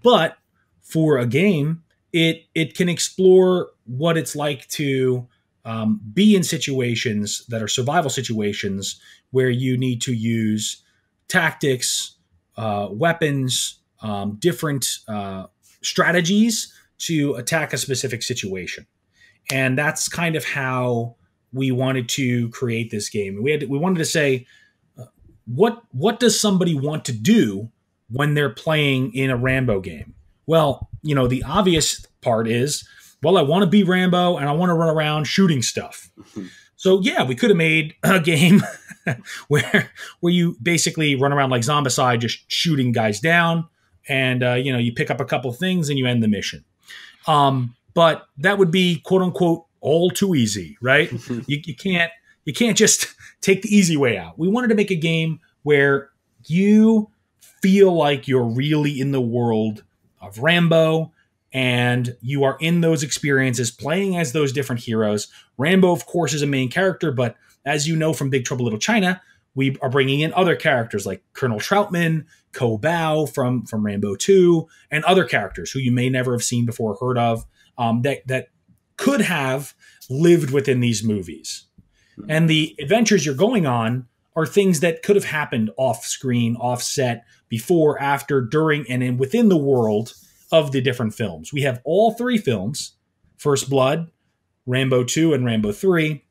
But for a game, it can explore what it's like to be in situations that are survival situations where you need to use tactics, weapons, different strategies to attack a specific situation. And that's kind of how we wanted to create this game. We wanted to say, what does somebody want to do when they're playing in a Rambo game? Well, the obvious part is, well, I want to be Rambo and I want to run around shooting stuff. So yeah, we could have made a game where you basically run around like Zombicide, just shooting guys down, and you pick up a couple of things and you end the mission. But that would be quote unquote all too easy, right? You can't just take the easy way out. We wanted to make a game where you feel like you're really in the world of Rambo, and you are in those experiences playing as those different heroes. Rambo, of course, is a main character, but as you know from Big Trouble Little China, we are bringing in other characters like Colonel Troutman, Ko Bao from Rambo 2, and other characters who you may never have seen before or heard of, that could have lived within these movies. And the adventures you're going on are things that could have happened off screen, off set, before, after, during, and in within the world of the different films. We have all 3 films, First Blood, Rambo 2, and Rambo 3.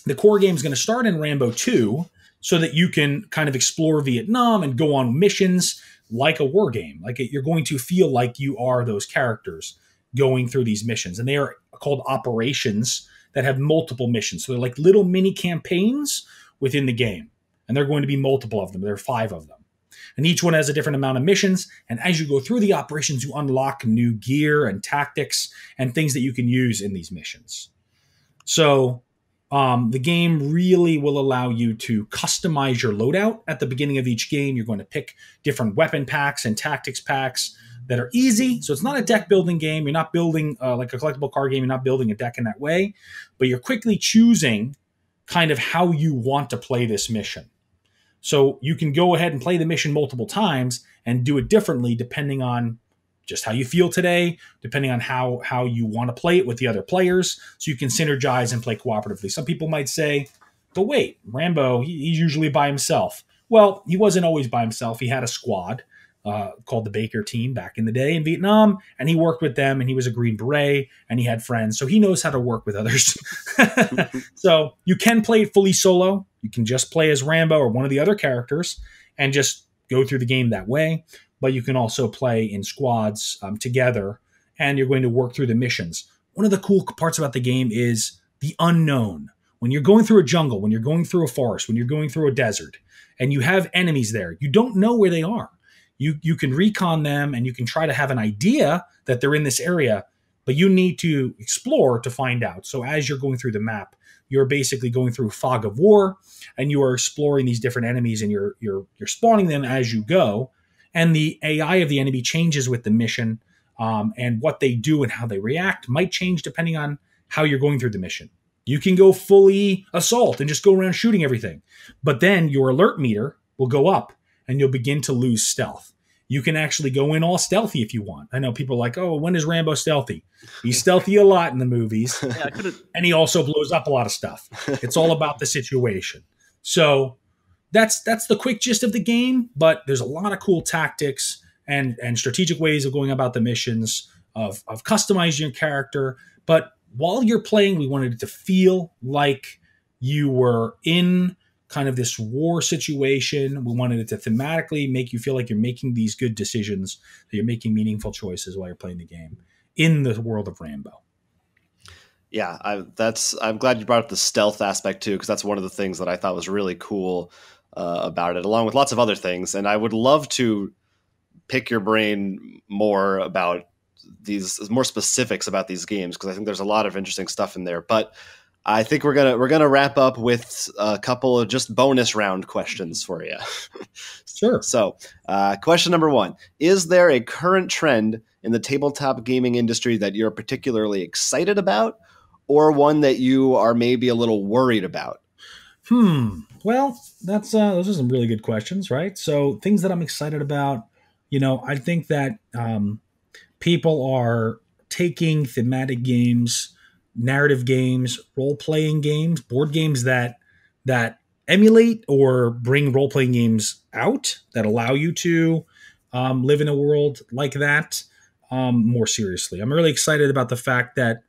The core game is going to start in Rambo 2 so that you can kind of explore Vietnam and go on missions like a war game. Like you're going to feel like you are those characters going through these missions. And they are called operations that have multiple missions. So they're like little mini campaigns within the game. And there are going to be multiple of them. There are 5 of them. And each one has a different amount of missions. And as you go through the operations, you unlock new gear and tactics and things that you can use in these missions. So the game really will allow you to customize your loadout at the beginning of each game. You're going to pick different weapon packs and tactics packs that are easy. So it's not a deck building game. You're not building like a collectible card game. You're not building a deck in that way. But you're quickly choosing kind of how you want to play this mission. So you can go ahead and play the mission multiple times and do it differently depending on just how you feel today, depending on how you want to play it with the other players. So you can synergize and play cooperatively. Some people might say, but wait, Rambo, he's usually by himself. Well, he wasn't always by himself. He had a squad called the Baker team back in the day in Vietnam, and he worked with them, and he was a Green Beret, and he had friends. So he knows how to work with others. So you can play it fully solo. You can just play as Rambo or one of the other characters and just go through the game that way. But you can also play in squads together, and you're going to work through the missions. One of the cool parts about the game is the unknown. When you're going through a jungle, when you're going through a forest, when you're going through a desert, and you have enemies there, you don't know where they are. You can recon them, and you can try to have an idea that they're in this area, but you need to explore to find out. So as you're going through the map, you're basically going through fog of war, and you are exploring these different enemies, and you're spawning them as you go. And the AI of the enemy changes with the mission, and what they do and how they react might change depending on how you're going through the mission. You can go fully assault and just go around shooting everything, but then your alert meter will go up, and you'll begin to lose stealth. You can actually go in all stealthy if you want. I know people are like, oh, when is Rambo stealthy? He's stealthy a lot in the movies. Yeah, and he also blows up a lot of stuff. It's all about the situation. So that's the quick gist of the game, but there's a lot of cool tactics and strategic ways of going about the missions, of customizing your character. But while you're playing, we wanted it to feel like you were in kind of this war situation. We wanted it to thematically make you feel like you're making these good decisions, that you're making meaningful choices while you're playing the game in the world of Rambo. Yeah, I'm glad you brought up the stealth aspect too, because that's one of the things that I thought was really cool about it, along with lots of other things. And I would love to pick your brain more about more specifics about these games, because I think there's a lot of interesting stuff in there. But I think we're gonna wrap up with a couple of just bonus round questions for you. Sure. So, question number 1: is there a current trend in the tabletop gaming industry that you're particularly excited about, or one that you are maybe a little worried about? Well, that's those are some really good questions, right? So, things that I'm excited about, I think that people are taking thematic games, narrative games, role-playing games, board games that emulate or bring role-playing games out that allow you to live in a world like that more seriously. I'm really excited about the fact that,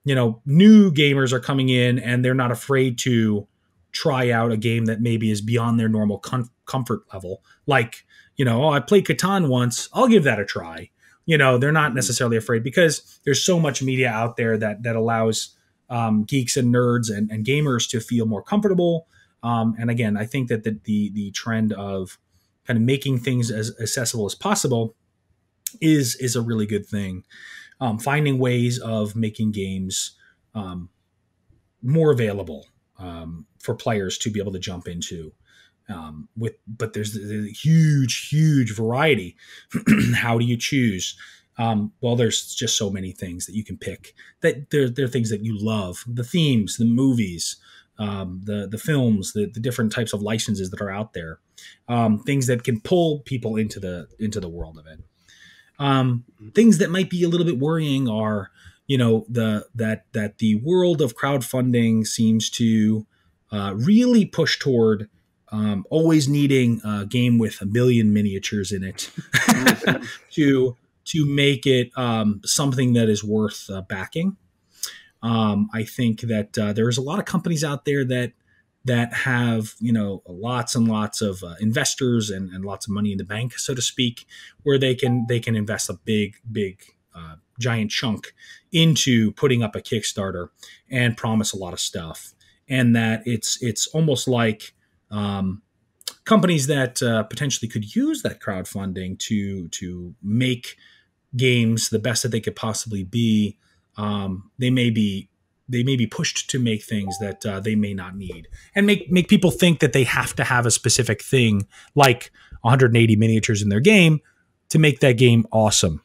new gamers are coming in and they're not afraid to try out a game that maybe is beyond their normal comfort level. Like, I played Catan once, I'll give that a try. They're not necessarily afraid, because there's so much media out there that allows geeks and nerds and gamers to feel more comfortable. And again, I think that the trend of kind of making things as accessible as possible is a really good thing. Finding ways of making games more available for players to be able to jump into. But there's a huge variety. How do you choose? Well, there's just so many things that you can pick. That there are things that you love, the themes, the movies, the films, the different types of licenses that are out there, things that can pull people into the world of it. Things that might be a little bit worrying are, that the world of crowdfunding seems to really push toward always needing a game with 1 million miniatures in it to make it something that is worth backing. I think that there's a lot of companies out there that have lots and lots of investors and lots of money in the bank, so to speak, where they can invest a big giant chunk into putting up a Kickstarter and promise a lot of stuff, and that it's almost like companies that potentially could use that crowdfunding to make games the best that they could possibly be. They may be pushed to make things that they may not need, and make people think that they have to have a specific thing like 180 miniatures in their game to make that game awesome.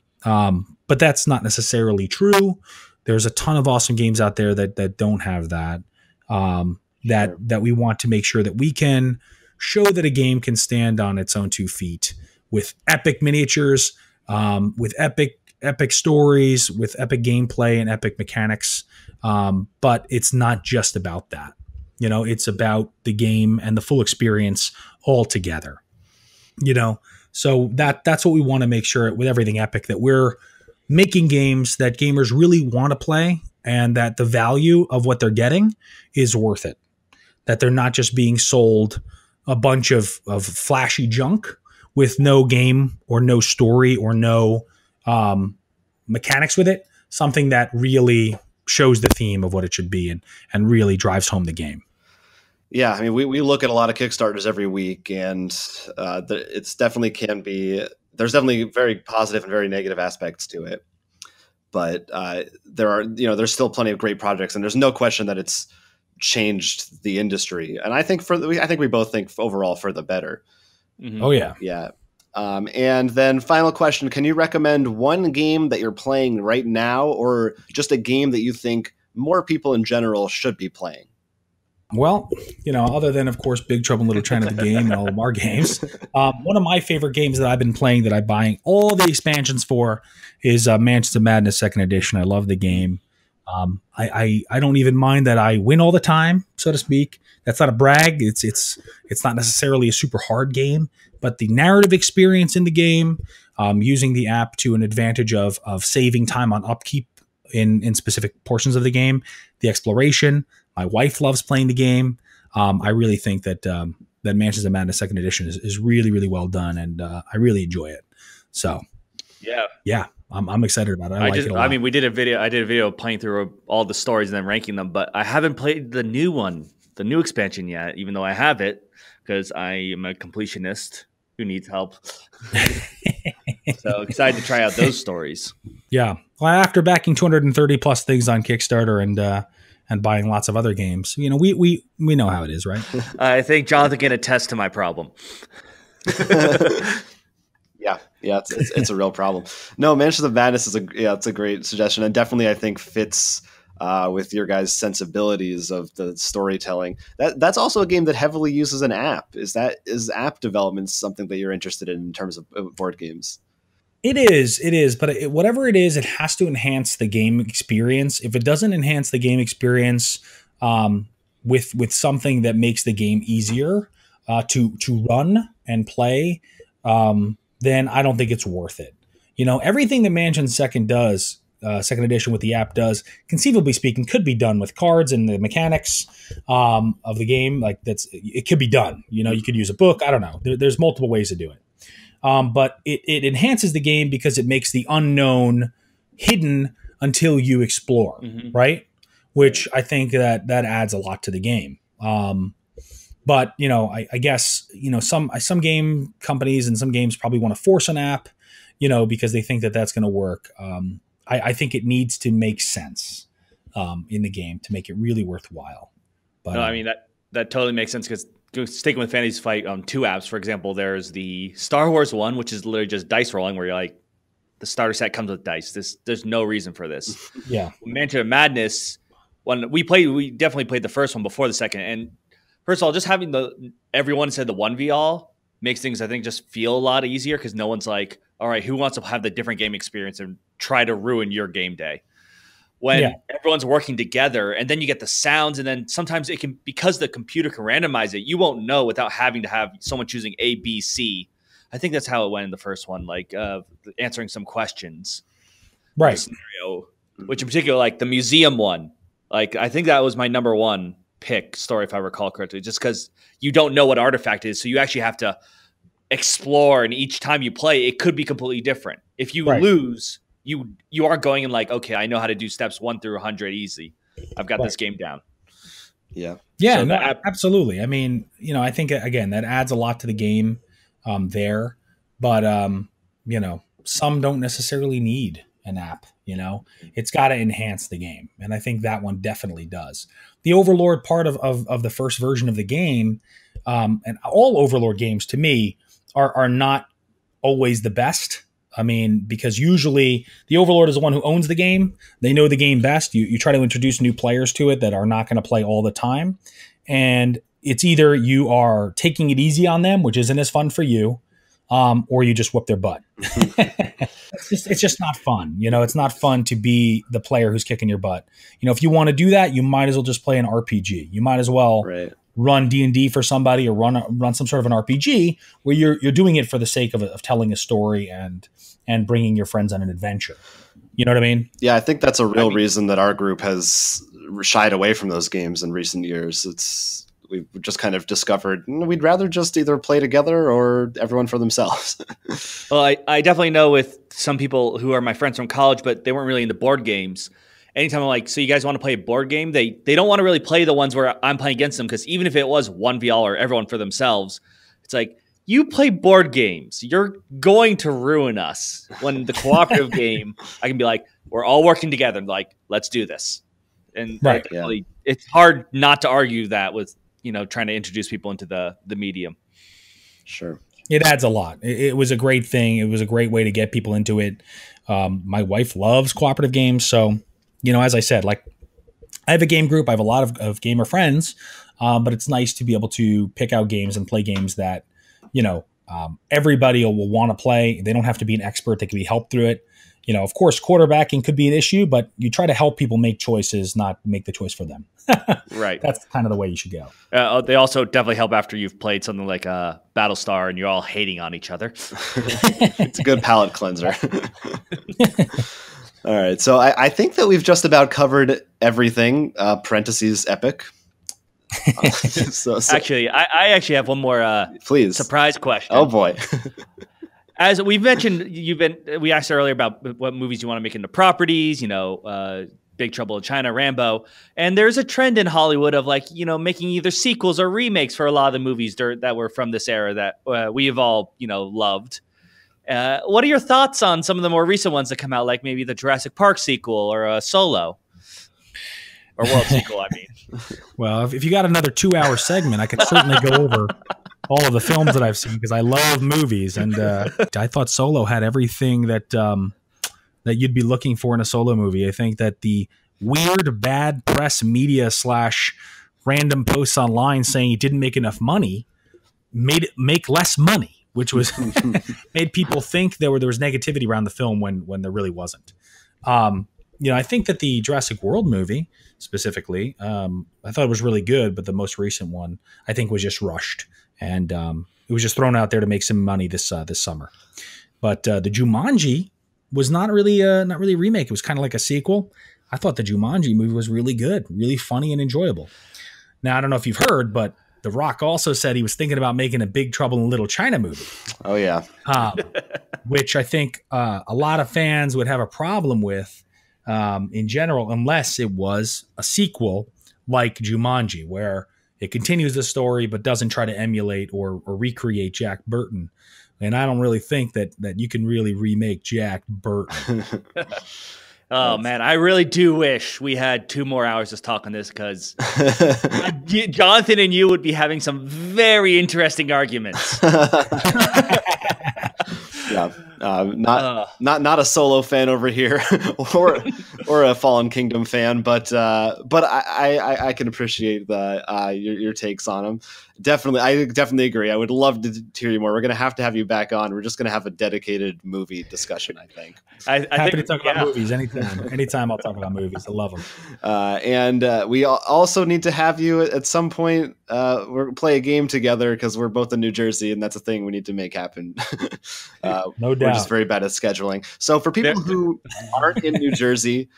But that's not necessarily true. There's a ton of awesome games out there that don't have that. That we want to make sure that we can show that a game can stand on its own 2 feet with epic miniatures, with epic stories, with epic gameplay and epic mechanics. But it's not just about that. It's about the game and the full experience all together. So that's what we want to make sure with everything epic, that we're making games that gamers really want to play, and that the value of what they're getting is worth it. That they're not just being sold a bunch of flashy junk with no game or no story or no mechanics with it. Something that really shows the theme of what it should be and really drives home the game. Yeah, I mean, we look at a lot of Kickstarters every week, and it's definitely there's definitely very positive and very negative aspects to it. But there's still plenty of great projects, and there's no question that it's changed the industry. And I think we both think overall for the better. Mm-hmm. Oh yeah. Yeah. And then final question, can you recommend one game that you're playing right now, or just a game that you think more people in general should be playing? Well, other than, of course, Big Trouble in Little China the game and all of our games, one of my favorite games that I've been playing that I'm buying all the expansions for is Mansions of Madness 2nd Edition. I love the game. I don't even mind that I win all the time, so to speak. That's not a brag. It's not necessarily a super hard game, but the narrative experience in the game, using the app to an advantage of saving time on upkeep in specific portions of the game, the exploration. My wife loves playing the game. I really think that Mansions of Madness 2nd Edition is really, really well done, and I really enjoy it. So, yeah, I'm excited about it. I like it a lot. I mean, I did a video playing through all the stories and then ranking them, but I haven't played the new one, the new expansion yet, even though I have it, because I am a completionist who needs help. So excited to try out those stories. Yeah. Well, after backing 230 plus things on Kickstarter and buying lots of other games, we know how it is, right? I think Jonathan can attest to my problem. Yeah, it's a real problem. No, Mansions of Madness it's a great suggestion, and definitely I think fits with your guys' sensibilities of the storytelling. That's also a game that heavily uses an app. Is app development something that you're interested in terms of board games? It is, but whatever it is, it has to enhance the game experience. If it doesn't enhance the game experience with something that makes the game easier to run and play, then I don't think it's worth it. Everything that Mansions Second Edition with the app does, conceivably speaking, could be done with cards and the mechanics of the game. It could be done. You could use a book. I don't know. There's multiple ways to do it. But it enhances the game because it makes the unknown hidden until you explore, right? Which I think that adds a lot to the game. But I guess some game companies and some games probably want to force an app, because they think that that's going to work. I think it needs to make sense in the game to make it really worthwhile. But no, I mean that totally makes sense, because sticking with Fantasy Fight, 2 apps, for example, there's the Star Wars one, which is literally just dice rolling, where you're like, the starter set comes with dice. There's no reason for this. Yeah. Mansion of Madness, when we definitely played the first one before the second. And first of all, just having everyone said the 1v all makes things, I think, just feel a lot easier, because no one's like, all right, who wants to have the different game experience and try to ruin your game day? When everyone's working together, and then you get the sounds, and then sometimes it can, because the computer can randomize it, you won't know without having to have someone choosing A, B, C. I think that's how it went in the first one, like answering some questions. Right. Scenario, which in particular, like the museum one, like I think that was my number 1 pick story, if I recall correctly, just because you don't know what artifact is. So you actually have to explore, and each time you play, it could be completely different. If you lose, you aren't going in like, okay, I know how to do steps 1 through 100 easy. I've got this game down. Yeah. Yeah, so absolutely. I mean, I think, again, that adds a lot to the game there. But, some don't necessarily need an app, It's got to enhance the game. And I think that one definitely does. The Overlord part of the first version of the game, and all Overlord games to me are not always the best. I mean, because usually the Overlord is the one who owns the game. They know the game best. You try to introduce new players to it that are not going to play all the time. And it's either you are taking it easy on them, which isn't as fun for you, or you just whoop their butt. It's just not fun. It's not fun to be the player who's kicking your butt. If you want to do that, you might as well just play an RPG. You might as well run D&D for somebody, or run some sort of an RPG where you're doing it for the sake of telling a story and bringing your friends on an adventure. You know what I mean? Yeah, I think that's a real reason that our group has shied away from those games in recent years. We've just kind of discovered we'd rather just either play together or everyone for themselves. Well, I definitely know with some people who are my friends from college, but they weren't really into board games. Anytime I'm like, so you guys want to play a board game? They don't want to really play the ones where I'm playing against them, because even if it was 1v all or everyone for themselves, it's like, you play board games, you're going to ruin us. When the cooperative game, I can be like, we're all working together, like, let's do this. And it's hard not to argue that with trying to introduce people into the medium. Sure. It adds a lot. It was a great thing. It was a great way to get people into it. My wife loves cooperative games. So, as I said, like, I have a game group. I have a lot of gamer friends, but it's nice to be able to pick out games and play games that, everybody will want to play. They don't have to be an expert. They can be helped through it. Of course, quarterbacking could be an issue, but you try to help people make choices, not make the choice for them. Right. That's kind of the way you should go. They also definitely help after you've played something like Battlestar and you're all hating on each other. It's a good palate cleanser. All right. So I think that we've just about covered everything, parentheses epic. So, actually, I actually have one more please surprise question. Oh, boy. As we've mentioned, we asked earlier about what movies you want to make into properties, Big Trouble in China, Rambo. And there's a trend in Hollywood of making either sequels or remakes for a lot of the movies that were from this era that we have all, loved. What are your thoughts on some of the more recent ones that come out, like maybe the Jurassic Park sequel or a Solo? Or World sequel, I mean. Well, if you got another 2-hour segment, I could certainly go over all of the films that I've seen, because I love movies, and I thought Solo had everything that that you'd be looking for in a Solo movie. I think that the weird bad press media / random posts online saying he didn't make enough money made it make less money, which was made people think there was negativity around the film when there really wasn't. I think that the Jurassic World movie specifically, I thought it was really good, but the most recent one I think was just rushed. And it was just thrown out there to make some money this summer. But the Jumanji was not really a remake. It was kind of like a sequel. I thought the Jumanji movie was really good, really funny and enjoyable. Now, I don't know if you've heard, but The Rock also said he was thinking about making a Big Trouble in Little China movie. Oh, yeah. Which I think a lot of fans would have a problem with in general, unless it was a sequel like Jumanji, where it continues the story but doesn't try to emulate or recreate Jack Burton. And I don't really think that you can really remake Jack Burton. Oh man, I really do wish we had 2 more hours to talk on this, because Jonathan and you would be having some very interesting arguments. Yeah, not a Solo fan over here, or a Fallen Kingdom fan, but I can appreciate your takes on them. I definitely agree. I would love to hear you more. We're gonna have to have you back on. We're just gonna have a dedicated movie discussion, I think. Happy to talk about movies anytime. Anytime I'll talk about movies. I love them. And we also need to have you at some point. We'll play a game together, because we're both in New Jersey, and that's a thing we need to make happen. No doubt. We're just very bad at scheduling. So for people who aren't in New Jersey,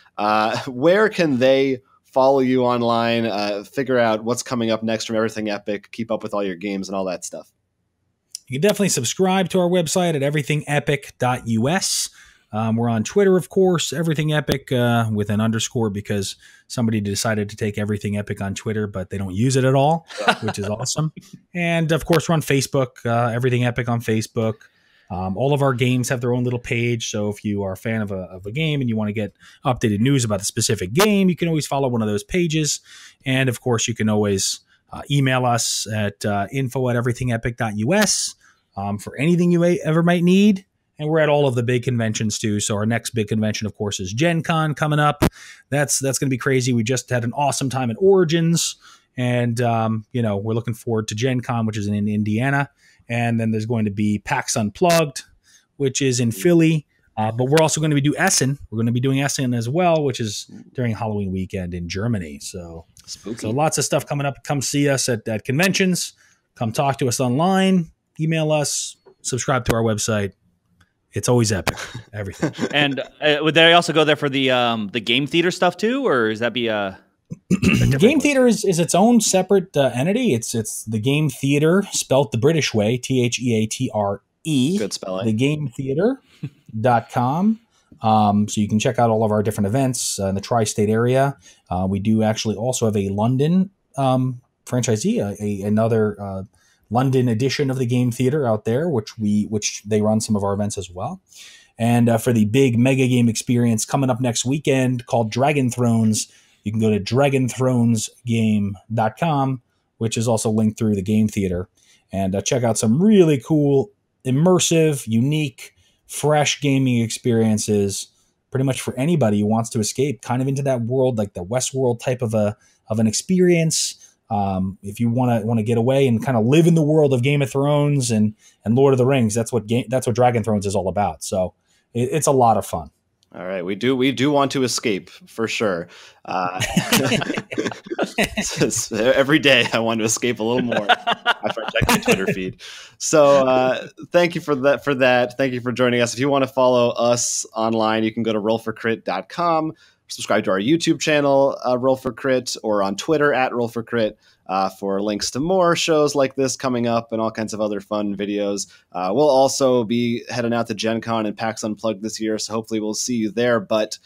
where can they follow you online, figure out what's coming up next from Everything Epic, keep up with all your games and all that stuff? You can definitely subscribe to our website at everythingepic.us. We're on Twitter, of course, Everything Epic with an underscore, because somebody decided to take Everything Epic on Twitter, but they don't use it at all, which is awesome. And of course, we're on Facebook, Everything Epic on Facebook. All of our games have their own little page. So if you are a fan of a game and you want to get updated news about a specific game, you can always follow one of those pages. And of course, you can always email us at info@everythingepic.us for anything you ever might need. And we're at all of the big conventions too. So our next big convention, of course, is Gen Con coming up. That's going to be crazy. We just had an awesome time at Origins. And, we're looking forward to Gen Con, which is in Indiana. And then there's going to be PAX Unplugged, which is in Philly. But we're also going to do Essen. We're going to be doing Essen as well, which is during Halloween weekend in Germany. So lots of stuff coming up. Come see us at conventions. Come talk to us online. Email us. Subscribe to our website. It's always epic. Everything. And would they also go there for the game theater stuff too, or is that be a Game Theater is its own separate entity. It's the Game Theater, spelt the British way, THEATRE. Good spelling. thegametheater.com. So you can check out all of our different events in the tri-state area. We do actually also have a London franchisee, another London edition of the Game Theater out there, which they run some of our events as well. And for the big mega game experience coming up next weekend called Dragon Thrones, you can go to dragonthronesgame.com, which is also linked through the Game Theater, and check out some really cool, immersive, unique, fresh gaming experiences, pretty much for anybody who wants to escape kind of into that world, like the Westworld type of an experience. If you want to get away and kind of live in the world of Game of Thrones and Lord of the Rings, that's what Dragon Thrones is all about. So it's a lot of fun. All right, we do want to escape for sure. Every day I want to escape a little more after I check my Twitter feed. So thank you for that. Thank you for joining us. If you want to follow us online, you can go to rollforcrit.com. Subscribe to our YouTube channel, Roll for Crit, or on Twitter at Roll for Crit. For links to more shows like this coming up and all kinds of other fun videos. We'll also be heading out to Gen Con and PAX Unplugged this year, so hopefully we'll see you there. But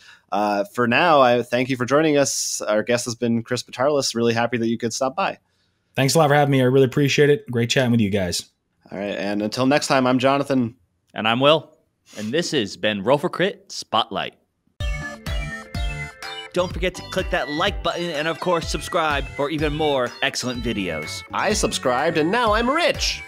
for now, I thank you for joining us. Our guest has been Chris Batarlis. Really happy that you could stop by. Thanks a lot for having me. I really appreciate it. Great chatting with you guys. All right, and until next time, I'm Jonathan. And I'm Will. And this has been Roll for Crit Spotlight. Don't forget to click that like button and, of course, subscribe for even more excellent videos. I subscribed and now I'm rich.